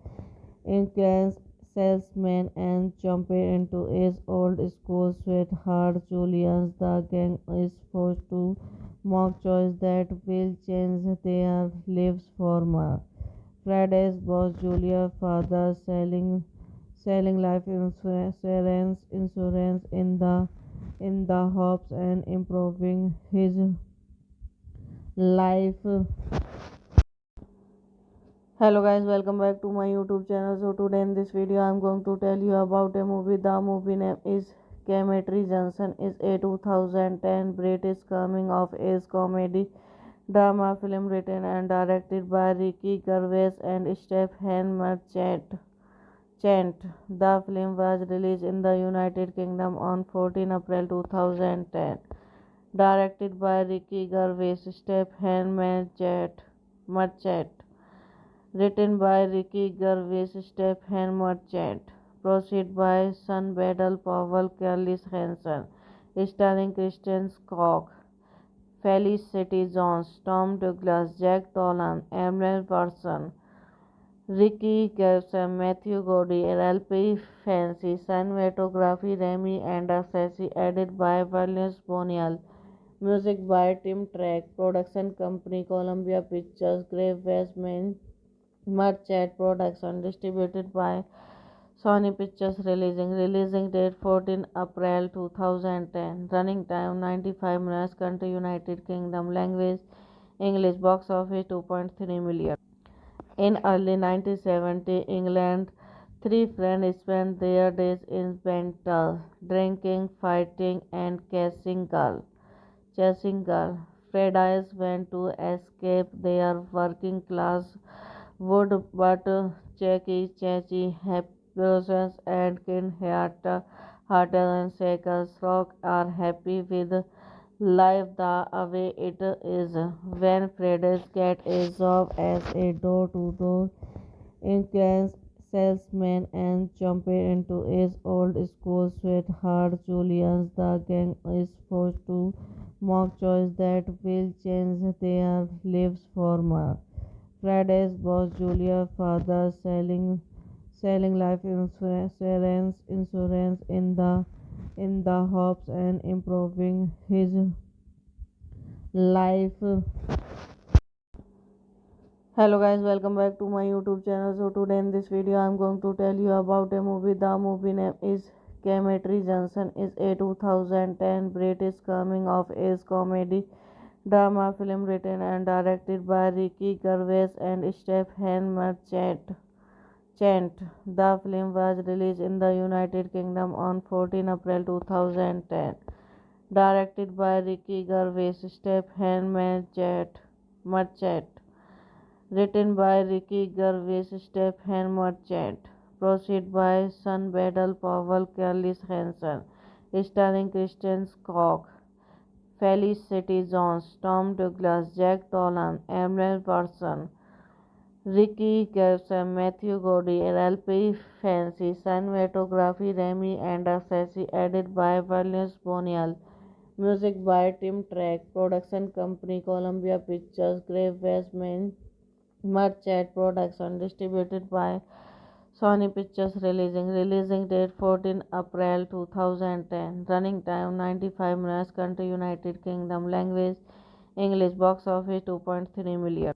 insurance salesman and jump into his old school sweetheart Julian's, the gang is forced to mock choice that will change their lives forever. Friday's boss Julia father selling life insurance in the hopes and improving his life. Hello guys, welcome back to my YouTube channel. So today in this video I'm going to tell you about a movie. The movie name is Cemetery Junction. Is a 2010 British coming of age comedy drama film written and directed by Ricky Gervais and Stephen Merchant. The film was released in the United Kingdom on 14 April 2010. Directed by Ricky Gervais, Stephen Merchant. Written by Ricky Gervais, Stephen Merchant. Proceed by Sun Battle Powell, Carlis Hansen. Starring Kristen Scott, Felicity Jones, Tom Douglas, Jack Dolan, Emily Watson, Ricky Gervais, Matthew Gordy, LLP Fancy, cinematography Remy and Sassy, edited by Valence Bonial, music by Tim Track, production company Columbia Pictures, Grave Westman, Merchant Production, distributed by Sony Pictures, releasing date 14 April 2010, running time 95 minutes, country United Kingdom, language English, box office 2.3 million. In early 1970, England, three friends spent their days in Bental, drinking, fighting, and chasing girl. Freddy's went to escape their working class would, but Jackie, Chachi, Happiness and Kin Harter and Shakers Rock are happy with life the way it is. When Freddy's get a job as a door-to-door insurance salesman and jump into his old school sweetheart Julian's, the gang is forced to mock choice that will change their lives forever. Friday's boss Julia father selling life insurance in the hopes and improving his life. Hello guys, welcome back to my YouTube channel. So today in this video I'm going to tell you about a movie. The movie name is Cemetery Junction. Is a 2010 British coming of age comedy drama film written and directed by Ricky Gervais and Stephen Merchant. The film was released in the United Kingdom on 14 April 2010. Directed by Ricky Gervais, Stephen Merchant. Written by Ricky Gervais, Stephen Merchant. Proceed by Sun Battle Powell, Carlis Hansen. Starring Kristen Scott, Felicity Jones, Tom Douglas, Jack Dolan, Emily Watson, Ricky Gervais, Matthew Gordy, LLP Fancy, cinematography Remy and Sassy, edited by Valence Bonial, music by Tim Track, production company Columbia Pictures, Grave Westman, Merchant Production, distributed by Sony Pictures, releasing date 14 April 2010, running time 95 minutes, country United Kingdom, language English, box office 2.3 million.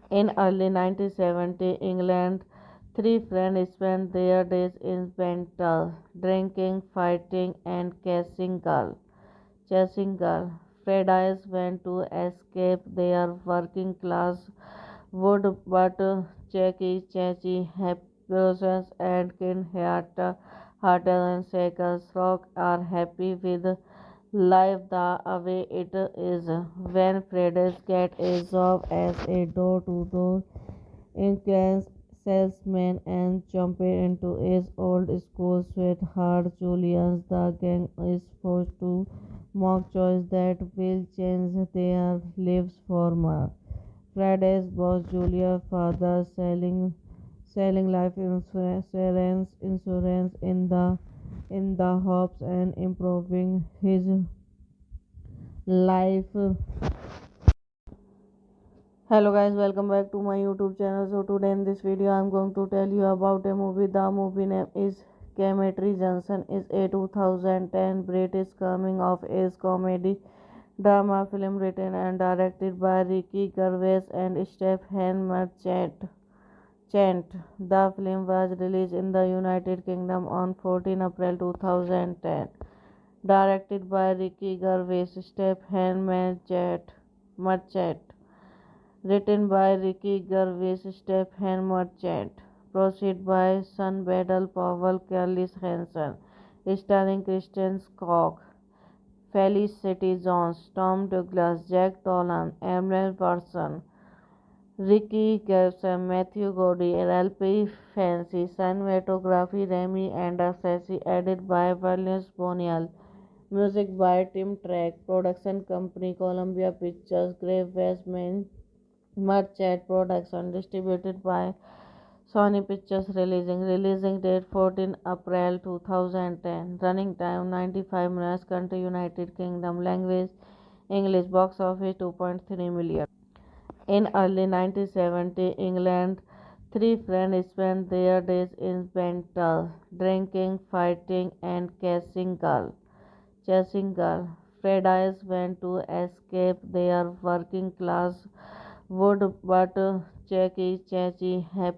In early 1970, England, three friends spent their days in Bental, drinking, fighting, and chasing girl. Freddy's went to escape their working class would, but Jackie, Chachi, Happiness and Kin Harter and Shakers Rock are happy with life the way it is. When Freddy's get a job as a door-to-door insurance salesman and jump into his old school sweetheart Julian's, the gang is forced to mock choice that will change their lives forever. Friday's boss Julia father selling life insurance in the hopes and improving his life. Hello guys, welcome back to my YouTube channel. So today in this video I'm going to tell you about a movie. The movie name is Cemetery Junction. Is a 2010 British coming of age comedy drama film written and directed by Ricky Gervais and Stephen Merchant. The film was released in the United Kingdom on 14 April 2010. Directed by Ricky Gervais, Stephen Merchant. Written by Ricky Gervais, Stephen Merchant. Proceed by Sun Battle Powell, Carlis Hansen. Starring Kristen Scott, Felicity Jones, Tom Douglas, Jack Dolan, Emily Person, Ricky Gervais, Matthew Gordy, LP Fancy, cinematography Remy and Sassy, edited by Valence Bonial, music by Tim Track, production company Columbia Pictures, Grave Westman, Merchant Production, distributed by Sony Pictures. Releasing date 14 April 2010. Running time 95 minutes. Country United Kingdom. Language English. Box office 2.3 million. In early 1970, England, three friends spent their days in Bental, drinking, fighting, and chasing girl. Fridays went to escape their working class would, but Jackie, Chachi, Happy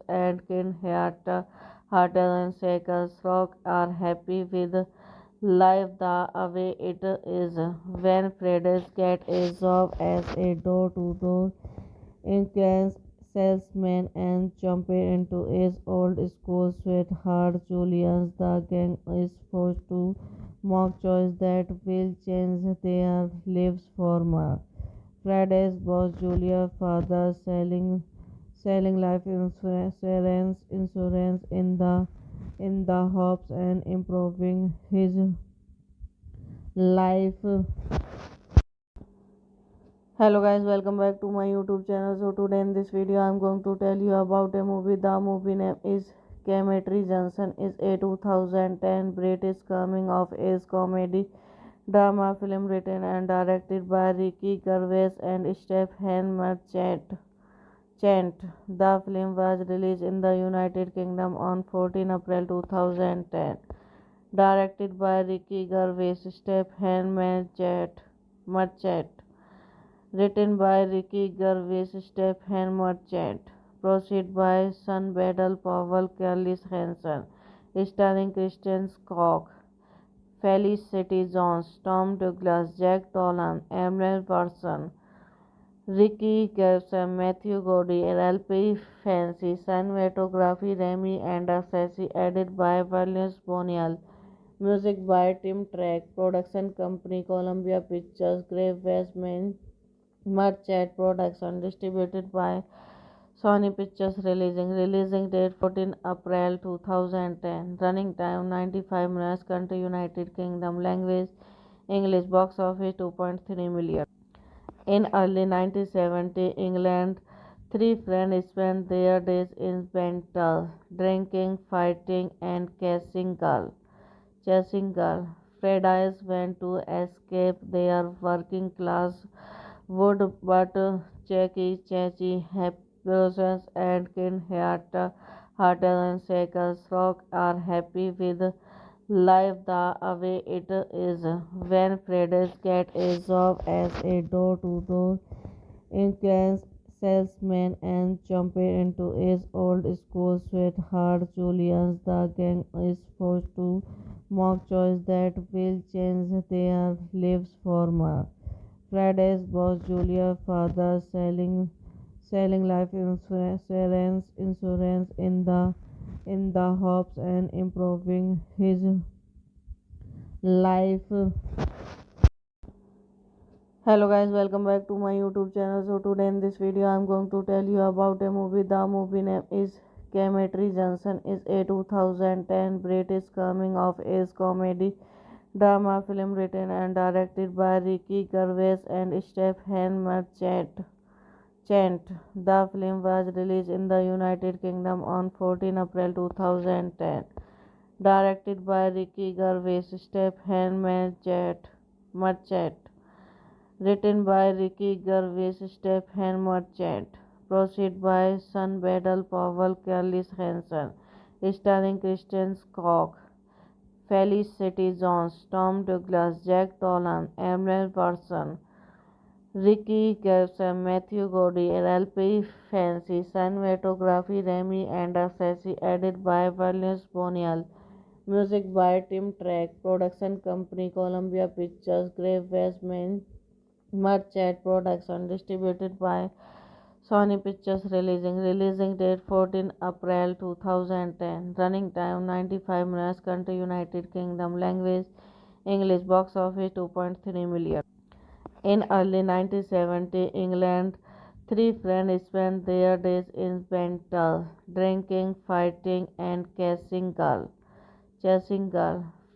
and Kin Hearted and Shakers Rock are happy with life the way it is. When Fridays get a job as a door-to-door insurance salesman and jump into his old school sweetheart Julius, the gang is forced to mock choice that will change their lives forever. Friday's boss Julia's father selling life insurance in the hopes and improving his life. Hello guys, welcome back to my YouTube channel. So today in this video I'm going to tell you about a movie. The movie name is Cemetery Junction. Is a 2010 British coming of age comedy drama film written and directed by Ricky Gervais and Stephen Merchant. The film was released in the United Kingdom on 14 April 2010. Directed by Ricky Gervais, Stephen Merchant. Written by Ricky Gervais, Stephen Merchant. Proceed by Sun Battle Powell, Carlis Hansen. Starring Kristen Scott, Felicity Jones, Tom Douglas, Jack Dolan, Emily Person, Ricky Gervais, Matthew Gordy, LP Fancy, cinematography Remy and Sassy, edited by Valence Bonial, music by Tim Track, production company Columbia Pictures, Grave Westman, Merchant Production, distributed by Sony Pictures. Releasing date 14 April 2010. Running time 95 minutes. Country United Kingdom. Language English. Box office 2.3 million. In early 1970, England, three friends spent their days in Bental, drinking, fighting, and chasing girl. Fridays went to escape their working class would, but Jackie, Chachi, Happy and Kin Hearted and Shakers Rock are happy with life the way it is. When Fridays get a job as a door-to-door insurance salesman and jump into his old school sweetheart Julius, the gang is forced to mock choice that will change their lives forever. Friday's boss Julia's father selling life insurance in the hopes and improving his life. Hello guys, welcome back to my YouTube channel. So today in this video I'm going to tell you about a movie. The movie name is Cemetery Junction. Is a 2010 British coming of age comedy drama film written and directed by Ricky Gervais and Stephen Merchant. Chant. The film was released in the United Kingdom on 14 April 2010. Directed by Ricky Gervais, Stephen Merchant. Written by Ricky Gervais, Stephen Merchant. Produced by Sun Battle Powell, Carly Hansen. Starring Kristen Scott, Felicity Jones, Tom Douglas, Jack Dolan, Emily Watson, Ricky Gervais, Matthew Gordy, LP Fancy, cinematography Remy and Sassy, edited by Valence Bonial, music by Tim Track, production company Columbia Pictures, Grave Westman, Merchant Production, distributed by Sony Pictures releasing date 14 April 2010, running time 95 minutes, country United Kingdom, language English, box office 2.3 million. In early 1970, England, three friends spent their days in Bental, drinking, fighting, and chasing girl.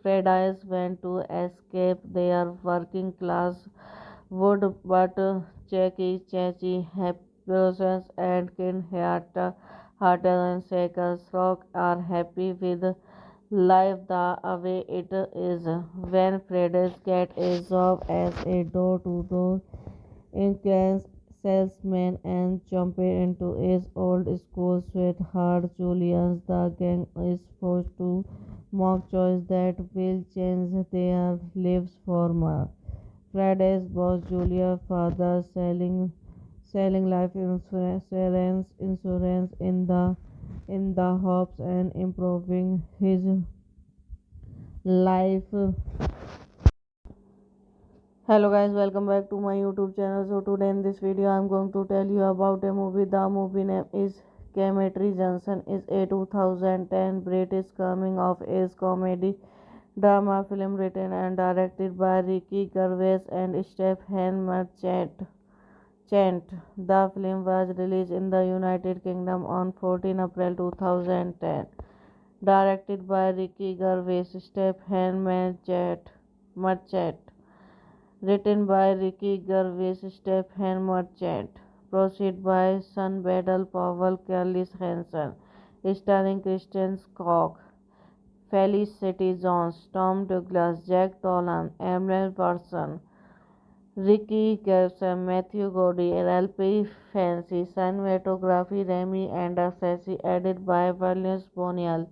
Paradise went to escape their working class would, but Jackie, Chachi, Happiness, and Kin Hearted and Shakers Rock are happy with life the way it is. When Fredes get a job as a door-to-door insurance salesman and jump into his old school sweetheart Julius, the gang is forced to mock choice that will change their lives forever. Friday's boss Julia's father selling life insurance in the hopes and improving his life. Hello guys, welcome back to my YouTube channel. So today in this video I'm going to tell you about a movie. The movie name is Cemetery Junction. Is a 2010 British coming of age comedy drama film written and directed by Ricky Gervais and Stephen Merchant. The film was released in the United Kingdom on 14 April 2010. Directed by Ricky Gervais, Stephen Merchant. Written by Ricky Gervais, Stephen Merchant. Produced by Sun Battle Powell, Carly Hansen. Starring Kristen Scott, Felicity Jones, Tom Douglas, Jack Dolan, Emily Watson, Ricky Gervais, Matthew Gordy, LP Fancy, cinematography Remy and Sassy, edited by Valence Bonial,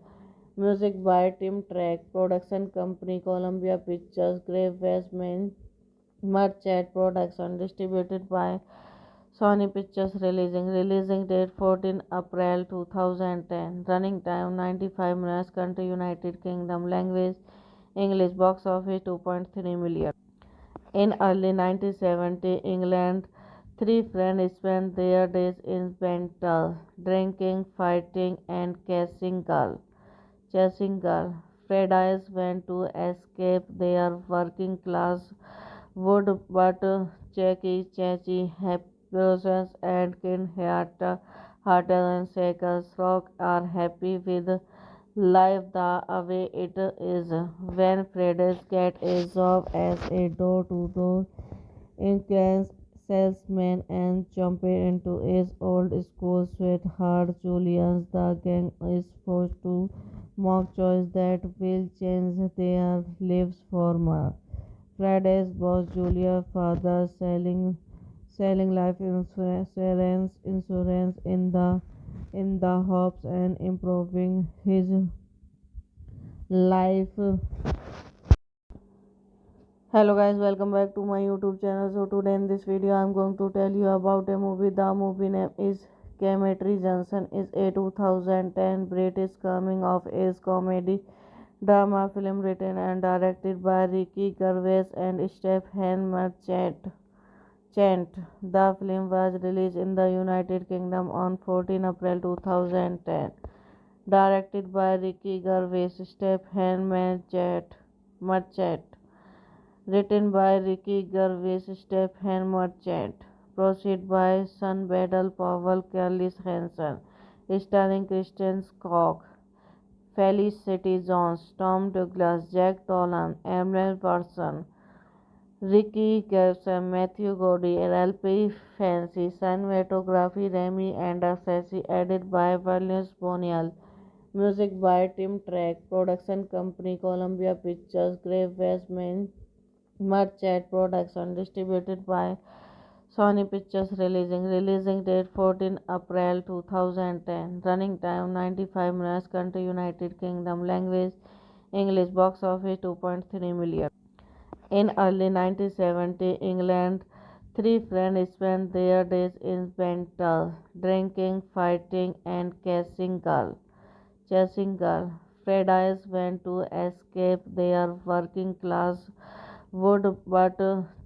music by Tim Track, production company Columbia Pictures, Grave Westman, Merchant Production, distributed by Sony Pictures releasing date 14 April 2010, running time 95 minutes, country United Kingdom, language English, box office 2.3 million. In early 1970, England, three friends spent their days in Bental, drinking, fighting, and chasing girl. Paradise went to escape their working class would, but Jackie, Chachi, Happiness, and Kin Hearted and Shakers Rock are happy with life the way it is. When Fredes get a job as a door-to-door insurance salesman and jump into his old school sweetheart Julius, the gang is forced to mock choice that will change their lives forever. Friday's boss Julia's father selling life insurance in the hopes and improving his life. Hello guys, welcome back to my YouTube channel. So today in this video I'm going to tell you about a movie. The movie name is Cemetery Junction. Is a 2010 British coming of age comedy drama film written and directed by Ricky Gervais and Stephen Merchant. The film was released in the United Kingdom on 14 April 2010. Directed by Ricky Gervais, Stephen Merchant. Written by Ricky Gervais, Stephen Merchant. Produced by Sun Battle Powell, Carly Hansen. Starring Kristen Scott, Felicity Jones, Tom Douglas, Jack Dolan, Emily Watson, Ricky Gervais, Matthew Gordy, LLP Fancy, cinematography Remy and Sassy, edited by Valens Bonial, music by Tim Track, production company Columbia Pictures, Grave Westman, Merchant Production, distributed by Sony Pictures. Releasing date 14 April 2010, running time 95 minutes, country United Kingdom, language English, box office 2.3 million. In early 1970 England, three friends spent their days in Bental, drinking, fighting, and chasing girls. Fridays went to escape their working class would, but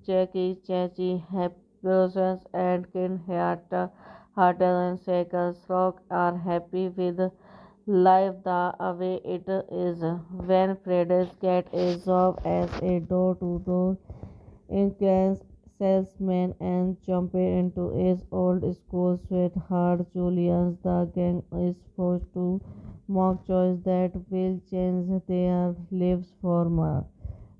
Jackie, Chachi, Happy and Kin Hearted and Shakers Rock are happy with life the way it is. When Fridays get a job as a door-to-door insurance salesman and jump into his old school sweetheart Julian's, the gang is forced to mock choice that will change their lives forever.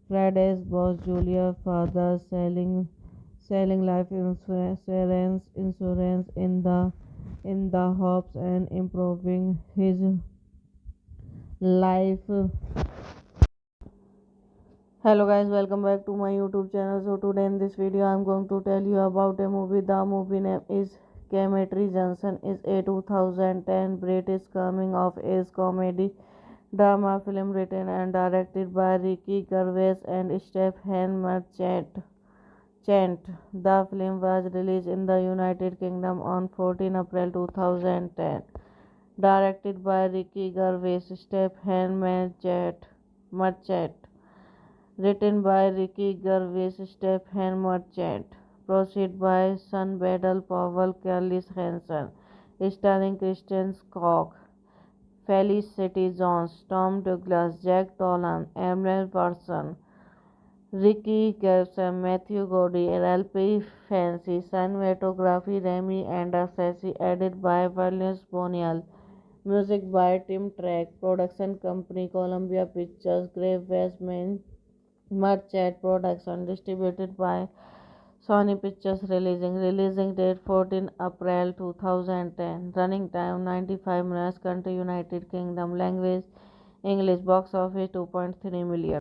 Friday's boss Julia father selling life insurance in the hopes and improving his life. Hello guys, welcome back to my YouTube channel. So today in this video I'm going to tell you about a movie. The movie name is Cemetery Junction. Is a 2010 British coming of age comedy drama film written and directed by Ricky Gervais and Stephen Merchant. The film was released in the United Kingdom on 14 April 2010. Directed by Ricky Gervais, Stephen Merchant. Written by Ricky Gervais, Stephen Merchant. Proceed by Sun Battle Powell, Kelly Hansen. Starring Kristen Scott, Felicity Jones, Tom Douglas, Jack Dolan, Emily Watson, Ricky Gervais, Matthew Gordy, LLP Fancy, cinematography Remy and Sassy, edited by Valens Bonial, music by Tim Track, production company Columbia Pictures, Grave Westman, Merchant Production, distributed by Sony Pictures. Releasing date 14 April 2010, running time 95 minutes, country United Kingdom, language English, box office 2.3 million.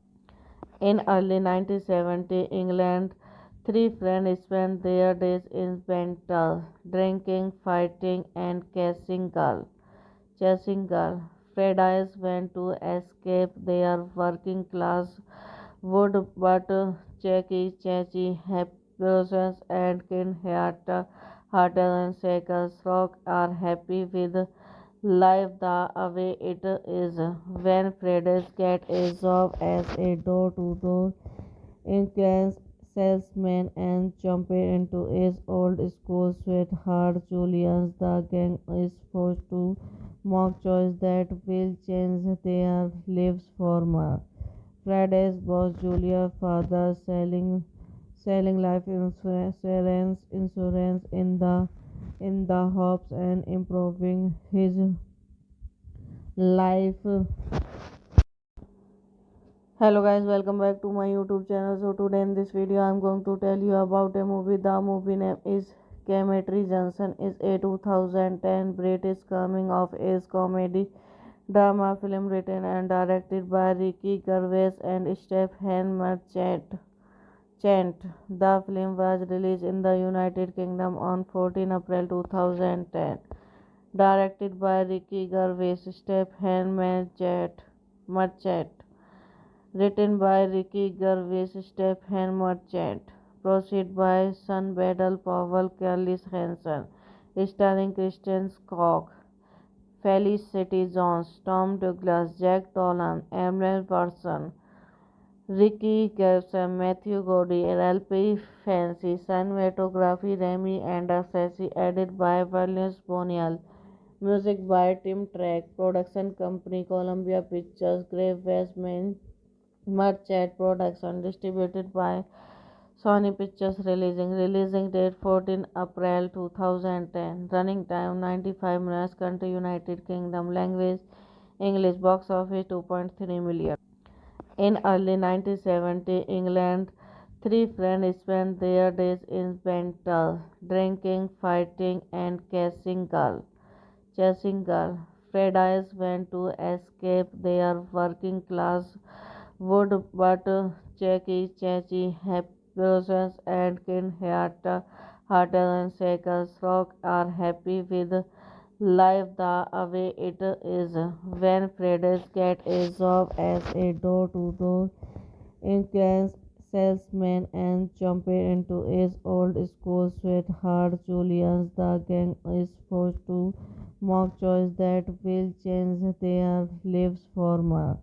In early 1970 England, three friends spent their days in Bental, drinking, fighting, and chasing girls. Fridays went to escape their working class would, but Jackie, Chachi, Happy and Kin Hearted and Shakers Rock are happy with life the way it is. When Fridays get a job as a door-to-door insurance salesman and jump into his old school sweetheart Julian's, the gang is forced to mock choice that will change their lives forever. Friday's boss Julia father selling life insurance in the hopes and improving his life. Hello guys, welcome back to my YouTube channel. So today in this video I'm going to tell you about a movie. The movie name is Cemetery Junction. Is a 2010 British coming of age comedy drama film written and directed by Ricky Gervais and Stephen Merchant. The film was released in the United Kingdom on 14 April 2010. Directed by Ricky Gervais, Stephen Merchant. Written by Ricky Gervais, Stephen Merchant. Proceed by Sun Battle Powell, Kelly Hansen. Starring Kristen Scott, Felicity Jones, Tom Douglas, Jack Dolan, Emily Watson, Ricky Gervais, Matthew Gordy, LLP Fancy, cinematography Remy and Sassy, edited by Valens Bonial, music by Tim Track, production company Columbia Pictures, Grave Westman, Merchant Production, distributed by Sony Pictures. Releasing date 14 April 2010, running time 95 minutes, country United Kingdom, language English, box office 2.3 million. In early 1970 England, Three friends spend their days in Bental, drinking, fighting, and chasing girl. Fridays went to escape their working class would but Jackie, Chachi, Happiness and Kinhata, Harder and Shakers Rock are happy with life the way it is. When Fridays get a job as a door-to-door insurance salesman and jump into his old school sweetheart Julius, the gang is forced to mock choice that will change their lives forever.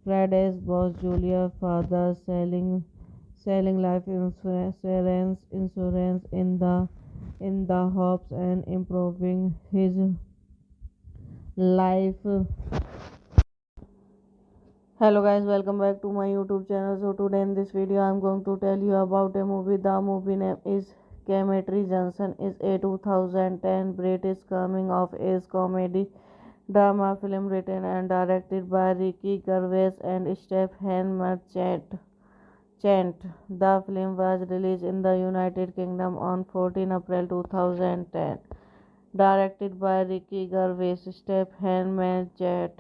Friday's boss Julia father selling life insurance in the hopes and improving his life. Hello guys, welcome back to my YouTube channel. So today in this video I'm going to tell you about a movie. The movie name is Cemetery Junction. Is a 2010 British coming of age comedy drama film written and directed by Ricky Gervais and Stephen Merchant. The film was released in the United Kingdom on 14 April 2010. Directed by Ricky Gervais, Stephen Merchant.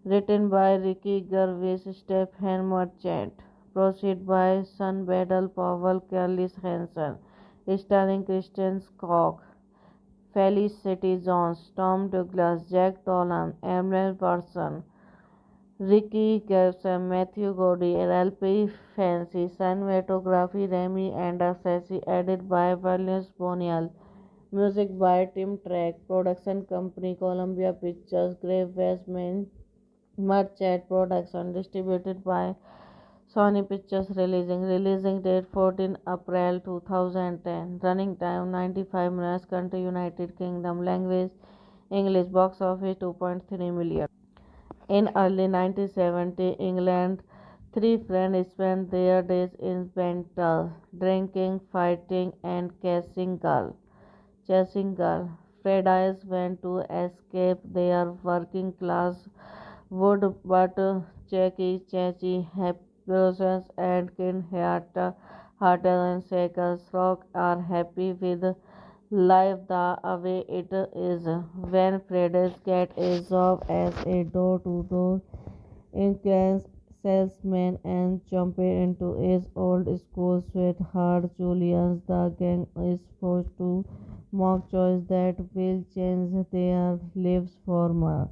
Written by Ricky Gervais, Stephen Merchant. Proceed by Sun Battle Powell, Carlis Hansen. Starring Kristen Koch, Felicity Jones, Tom Douglas, Jack Dolan, Emily Person, Ricky Gervais, Matthew Gordy, LP Fancy, cinematography Remy and Sassy, edited by Valence Bonial, music by Tim Track, production company Columbia Pictures, Grave Westman, Merchant Production, distributed by Sony Pictures. Releasing date 14 April 2010, running time 95 minutes, country United Kingdom, language English, box office 2.3 million. In early 1970 England, three friends spent their days in Bental, drinking, fighting, and chasing girl. Fridays went to escape their working class would but Jackie, Chachi, Happiness and Kinhata, Harder and Shakers Rock are happy with life the way it is. When Fridays get a job as a door-to-door insurance salesman and jump into his old school sweetheart Julius, the gang is forced to mock choice that will change their lives forever.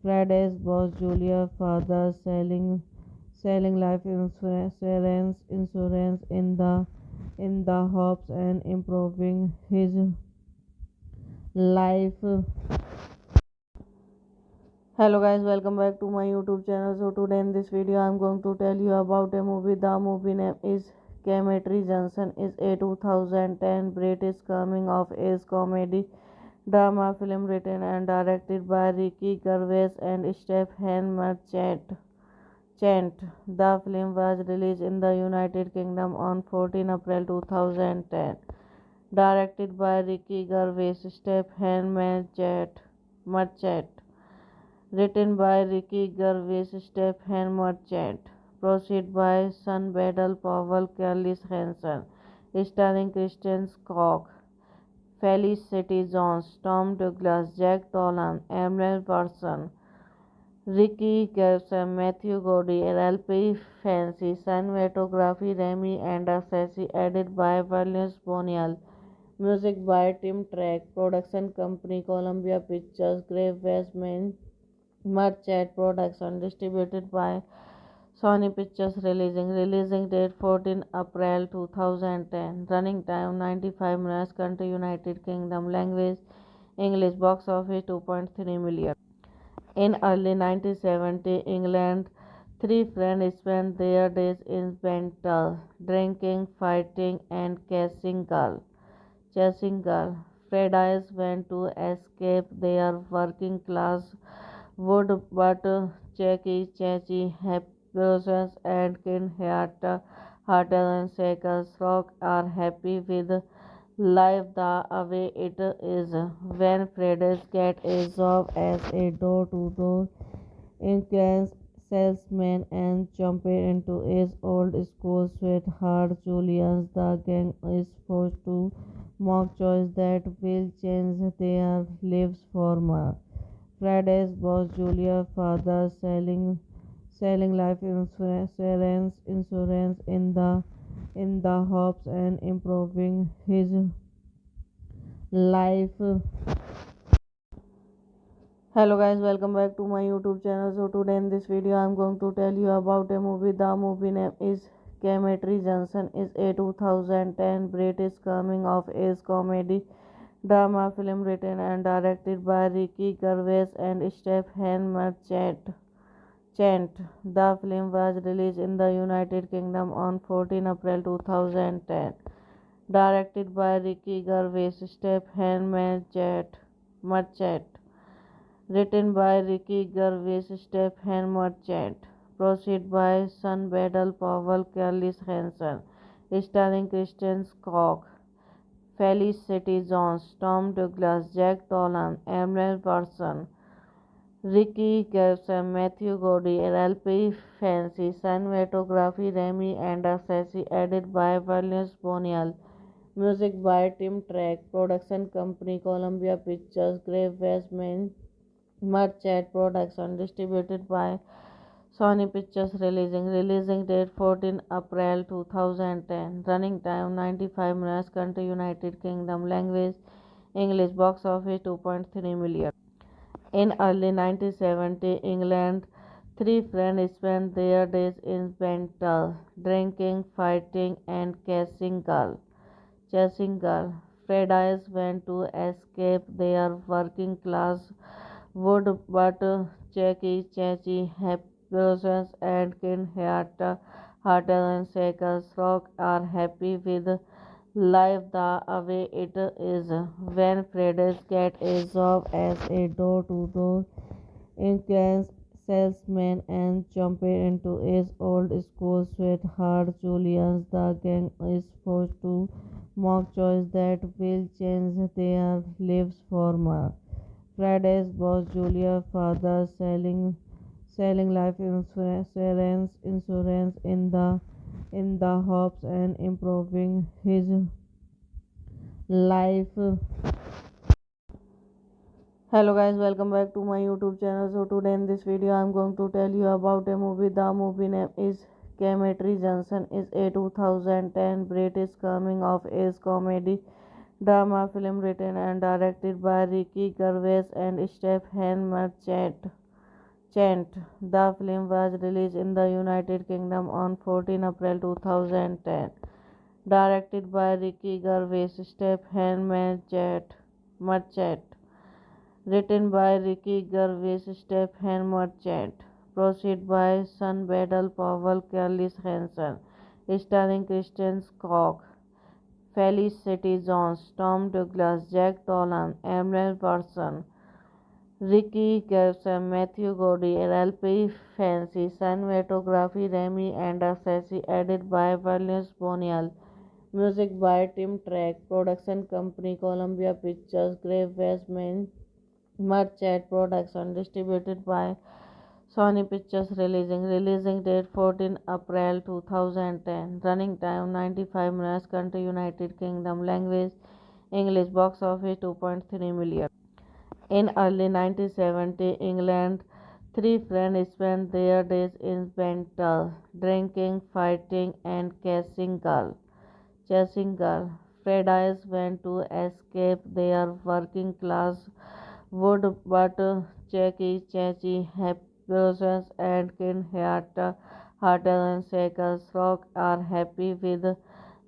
Friday's boss Julia father selling life insurance in the hopes and improving his life. Hello guys, welcome back to my YouTube channel. So today in this video I'm going to tell you about a movie. The movie name is Cemetery Junction. Is a 2010 British coming of age comedy drama film written and directed by Ricky Gervais and Stephen Merchant. The film was released in the United Kingdom on 14 April 2010. Directed by Ricky Gervais, Stephen Merchant. Written by Ricky Gervais, Stephen Merchant. Proceed by Sun Battle Powell, Carlis Hansen. Starring Kristen Koch, Felicity Jones, Tom Douglas, Jack Dolan, Emily Person, Ricky Gervais, Matthew Gordy, LP Fancy, cinematography Remy and Sassy, edited by Valence Bonial, music by Tim Track, production company Columbia Pictures, Grave Westman, Merchant Production, distributed by Sony Pictures. Releasing date 14 April 2010, running time 95 minutes, country United Kingdom, language English, box office 2.3 million. In early 1970 England, three friends spent their days in Bental, drinking, fighting, and chasing girl. Fridays went to escape their working class would but Jackie, Chachi, Happiness and Kinhata, Harder and Shakers Rock are happy with life the way it is. When Fridays get a job as a door-to-door insurance salesman and jumped into his old school sweetheart Julian's. The gang is forced to mock choice that will change their lives forever. Friday's boss Julia father selling life insurance in the hopes and improving his life. Hello guys, welcome back to my YouTube channel. So today in this video I'm going to tell you about a movie. The movie name is Cemetery Junction. Is a 2010 British coming of age comedy drama film written and directed by Ricky Gervais and Stephen Merchant. The film was released in the United Kingdom on 14 April 2010. Directed by Ricky Gervais, Stephen Merchant. Written by Ricky Gervais, Stephen Merchant. Proceed by Sun Battle Powell, Carly Hansen. Starring Kristen Scott, Felicity Jones, Tom Douglas, Jack Dolan, Emily Watson, Ricky Gervais, Matthew Godey, LP Fancy, cinematography Remy and Sassy, edited by Valence Bonial, music by Tim Track, production company Columbia Pictures, Grave Westman, Merchant Production, distributed by Sony Pictures. Releasing date 14 April 2010, running time 95 minutes, country United Kingdom, language English, box office 2.3 million. In early 1970, England, three friends spent their days in Bental, drinking, fighting, and chasing girl. Fridays went to escape their working class would, but Jackie, Chachi, Happy and Kin Harter and Shakers Rock are happy with life the way it is. When Fridays get a job as a door-to-door insurance salesman and jump into his old school sweetheart Julian's, the gang is forced to mock choice that will change their lives forever. Friday's boss Julia father selling life insurance in the hopes and improving his life. Hello guys, welcome back to my YouTube channel. So today in this video I'm going to tell you about a movie. The movie name is Cemetery Junction. Is a 2010 British coming of age comedy drama film written and directed by Ricky Gervais and Stephen Merchant. The film was released in the United Kingdom on 14 April 2010. Directed by Ricky Gervais, Stephen Merchant. Written by Ricky Gervais, Stephen Merchant. Proceed by Sun Battle Powell, Carly Hansen. Starring Kristen Scott, Felicity Jones, Tom Douglas, Jack Dolan, Emily Watson, Ricky Gervais, Matthew Godey, LP Fancy, cinematography Remy and Sassy, edited by Valence Bonial, music by Tim Track, production company Columbia Pictures, Grave Westman, Merchant Production, distributed by Sony Pictures. Releasing date 14 April 2010, running time 95 minutes, country United Kingdom, language English, box office 2.3 million. In early 1970, England, three friends spent their days in Bental, drinking, fighting, and chasing girl. Fridays went to escape their working class would, but Jackie, Chachi, Happy and Kin Harter and Shakers Rock are happy with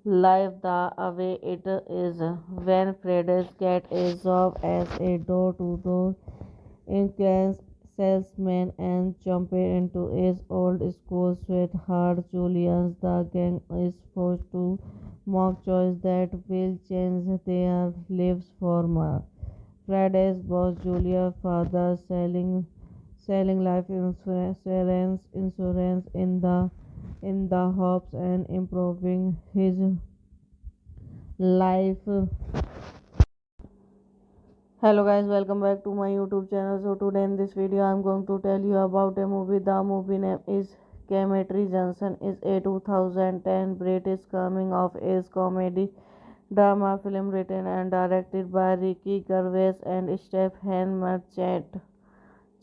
life the way it is. When Fridays get a job as a door-to-door insurance salesman and jump into his old school sweetheart Julian's, the gang is forced to mock choice that will change their lives forever. Friday's boss Julia father selling life insurance in the hopes and improving his life. Hello guys, welcome back to my YouTube channel. So today in this video I'm going to tell you about a movie. The movie name is Cemetery Junction. Is a 2010 British coming of age comedy drama film written and directed by Ricky Gervais and Stephen Merchant.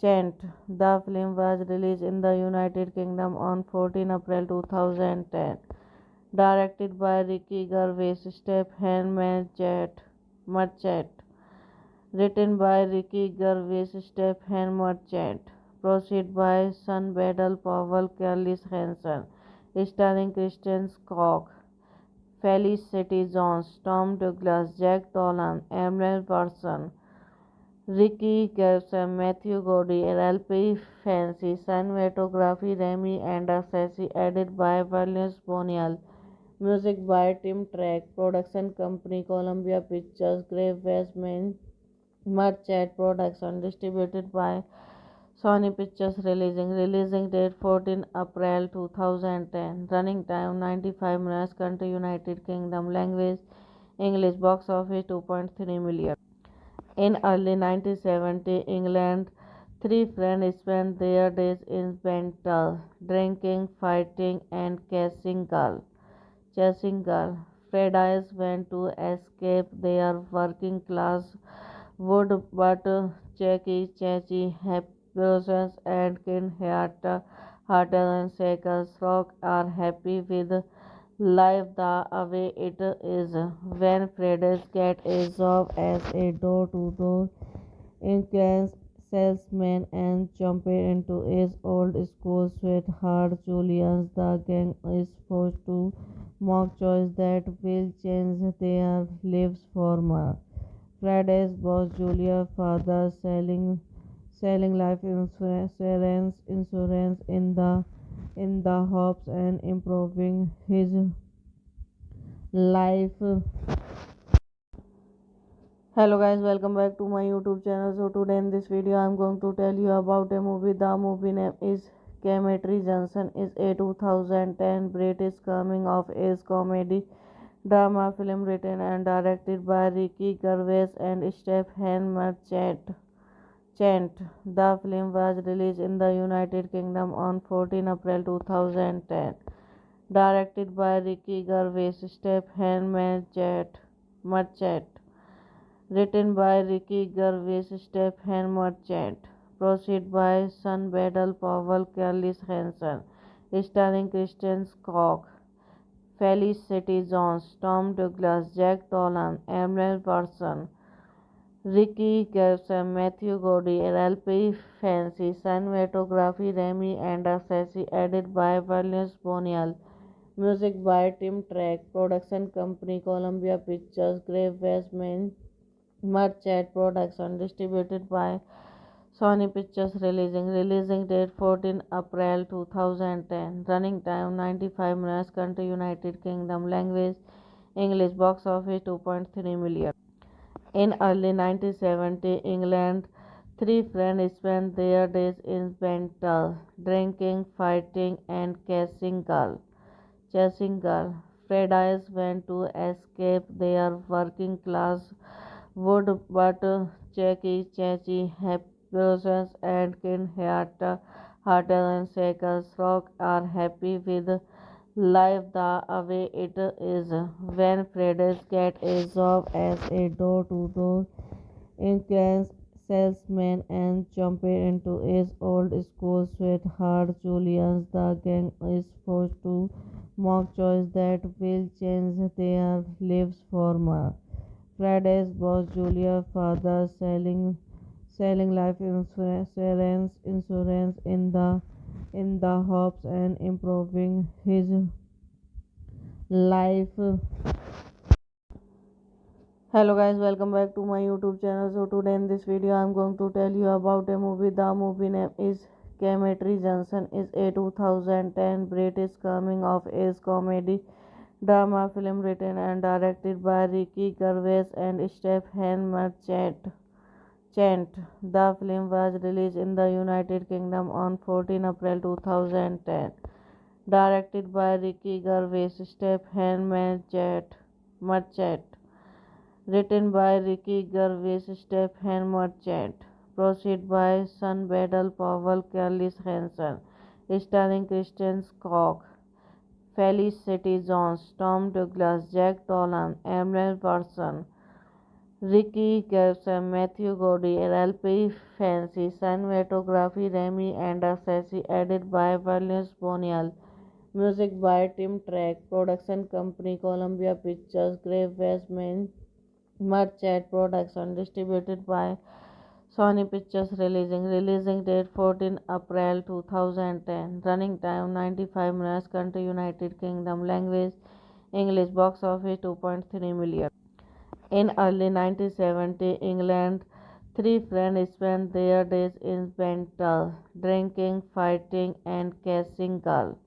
The film was released in the United Kingdom on 14 April 2010. Directed by Ricky Gervais, Stephen Merchant. Written by Ricky Gervais, Stephen Merchant. Proceed by Sun Battle Powell, Carlis Hansen. Starring Kristen Scott, Felicity Jones, Tom Douglas, Jack Dolan, Emily Person, Ricky Gervais, Matthew Gordy, LP Fancy, cinematography Remy Andersesi, edited by Valence Bonial, music by Tim Track, production company Columbia Pictures, Grave Westman, Merchant Production, distributed by Sony Pictures. Releasing date 14 April 2010, running time 95 minutes, country United Kingdom, language English, box office 2.3 million. In early 1970, England, three friends spent their days in Bental, drinking, fighting, and chasing girl. Fridays went to escape their working class would, but Jackie, Chachi, Happy and Kin Hearted and Shakers Rock are happy with life the way it is. When Fridays get a job as a door-to-door insurance salesman and jump into his old school sweetheart Julian's, the gang is forced to mock choice that will change their lives forever. Friday's boss Julia father selling life insurance in the hopes and improving his life. Hello guys, welcome back to my YouTube channel. So today in this video I'm going to tell you about a movie. The movie name is Cemetery Junction. Is a 2010 British coming of age comedy drama film written and directed by Ricky Gervais and Stephen Merchant. The film was released in the United Kingdom on 14 April 2010. Directed by Ricky Gervais, Stephen Merchant. Written by Ricky Gervais, Stephen Merchant. Proceed by Sun Battle Powell, Carlis Hansen. Starring Kristen Scott, Felicity Jones, Tom Douglas, Jack Dolan, Emily Person, Ricky Gervais, Matthew Gordy, LP Fancy, cinematography Remy Andersesi, edited by Valence Bonial, music by Tim Track, production company Columbia Pictures, Grave Westman, Merchant Production, distributed by Sony Pictures. Releasing date 14 April 2010, running time 95 minutes, country United Kingdom, language English, box office 2.3 million. In early 1970, England, three friends spent their days in Bental, drinking, fighting, and chasing girl. Fridays went to escape their working class would, but Jackie, Chachi, Happy and Kin Hearted and Shakers Rock are happy with life the way it is. When Fridays get a job as a door-to-door insurance salesman and jump into his old school sweetheart Julian's, the gang is forced to mock choice that will change their lives forever. Friday's boss Julia father selling life insurance in the hopes and improving his life. Hello guys, welcome back to my YouTube channel. So today in this video I'm going to tell you about a movie. The movie name is Cemetery Junction. Is a 2010 British coming of age comedy drama film written and directed by Ricky Gervais and Stephen Merchant. The film was released in the United Kingdom on 14 April 2010. Directed by Ricky Gervais, Stephen Merchant. Written by Ricky Gervais, Stephen Merchant. Proceed by Sun Battle Powell, Carlis Hansen. Starring Kristen Scott, Felicity Jones, Tom Douglas, Jack Dolan, Emily Watson, Ricky Gervais, Matthew Gordy, LP Fancy, cinematography Remy Andersesi, edited by Valence Bonial, music by Tim Track, production company Columbia Pictures, Grave Westman, Merchant Production, distributed by Sony Pictures releasing date 14 April 2010, running time 95 minutes, country United Kingdom, language English, box office 2.3 million. In early 1970, England, three friends spent their days in Bental, drinking, fighting, and chasing girl.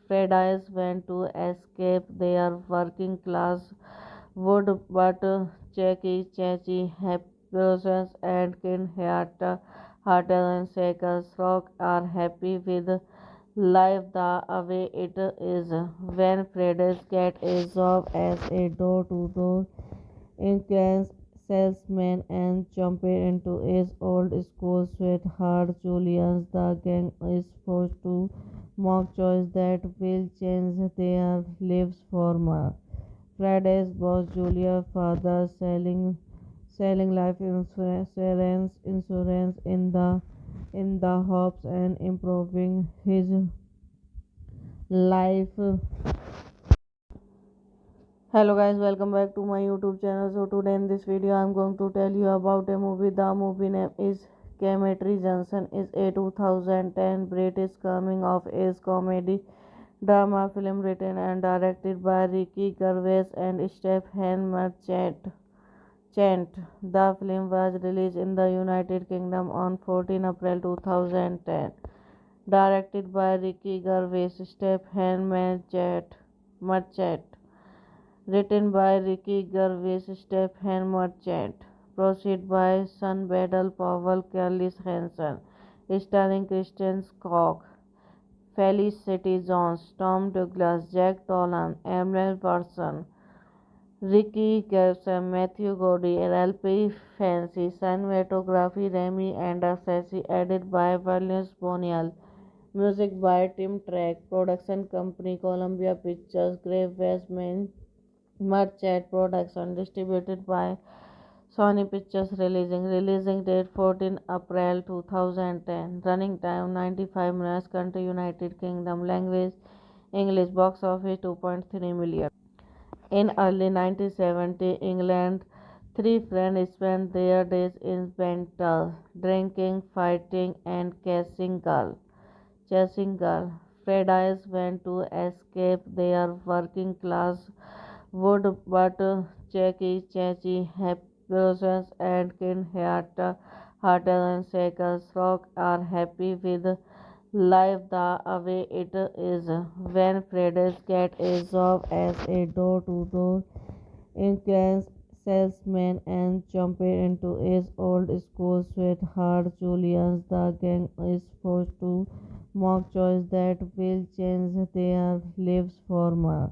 Fridays went to escape their working class would, but Jackie, Chachi, Happiness, and Kinheart, Hartel and Shakers Rock are happy with life the way it is. When Fridays get a job as a door-to-door insurance salesman and jump into his old school sweetheart Julius, the gang is forced to mock choice that will change their lives forever. Friday's boss Julia father selling life insurance in the hopes and improving his life. Hello guys, welcome back to my YouTube channel. So today in this video I'm going to tell you about a movie. The movie name is Cemetery Junction. Is a 2010 British coming of age comedy drama film written and directed by Ricky Gervais and Stephen Merchant. The film was released in the United Kingdom on 14 April 2010. Directed by Ricky Gervais, Stephen Merchant. Written by Ricky Gervais, Stephen Merchant. Proceed by Sun Battle Powell, Carlis Hansen. Starring Kristen Scott, Felicity Jones, Tom Douglas, Jack Dolan, Emily Watson, Ricky Gervais, Matthew Gordy, LP Fancy, cinematography Remy Andersesi, edited by Valence Bonial, music by Tim Track, production company Columbia Pictures, Grave Westman, Merchant Production, distributed by Sony Pictures releasing date 14 April 2010, running time 95 minutes, country United Kingdom, language English, box office 2.3 million. In early 1970, England, three friends spent their days in Bental, drinking, fighting, and chasing girl. Fridays went to escape their working class would, but Jackie, Chachi, Happiness, and Kinheart, Hartel and Shakers Rock are happy with life the way it is. When Fridays get a job as a door-to-door insurance salesman and jump into his old school sweetheart Julius, the gang is forced to mock choice that will change their lives forever.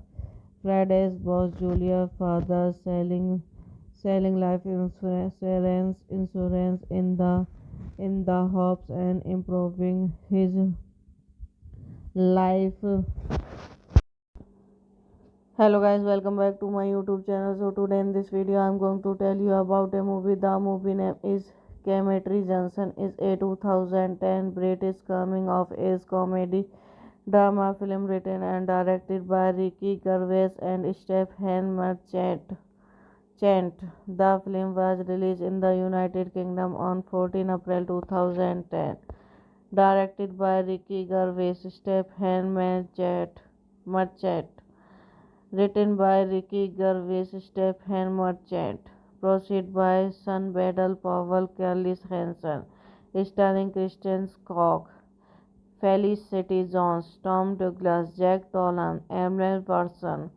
Friday's boss Julia father selling life insurance in the hopes and improving his life. Hello guys, welcome back to my YouTube channel. So today in this video I'm going to tell you about a movie. The movie name is Cemetery Junction. Is a 2010 British coming of age comedy drama film written and directed by Ricky Gervais and Stephen Merchant. The film was released in the United Kingdom on 14 April 2010. Directed by Ricky Gervais, Stephen Merchant. Written by Ricky Gervais, Stephen Merchant. Proceed by Sun Battle Powell, Carlis Hansen. Starring Kristen Scott, Felicity Jones, Tom Douglas, Jack Dolan, Emily Watson,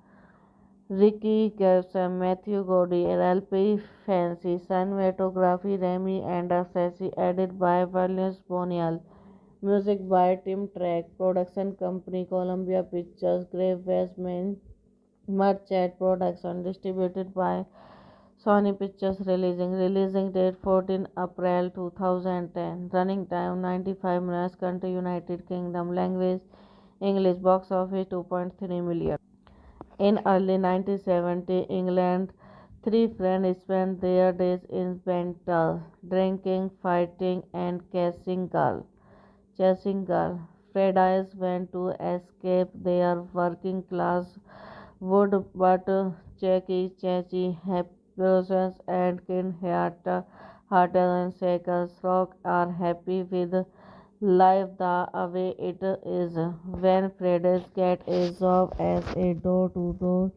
Ricky Gervais, Matthew Gordy, LP Fancy, cinematography Remy Andersesi, edited by Valence Bonial, music by Tim Track, production company Columbia Pictures, Grave Westman, Merchant Production, distributed by Sony Pictures. Releasing date 14 April 2010. Running time 95 minutes. Country United Kingdom. Language English. Box office 2.3 million. In early 1970, England, three friends spent their days in Bental, drinking, fighting, and chasing girls. Fridays went to escape their working class would, but Jackie, Chachi, Happy and Kin Hearted and Shakers Rock are happy with life the way it is. When Fridays get a job as a door-to-door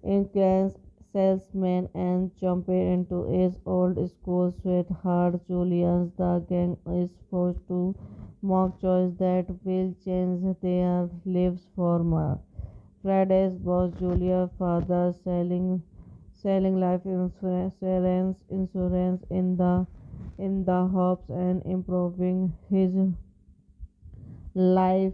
insurance salesman and jump into his old school sweetheart Julian's, the gang is forced to mock choice that will change their lives forever. Friday's boss Julia father selling life insurance in the hopes and improving his life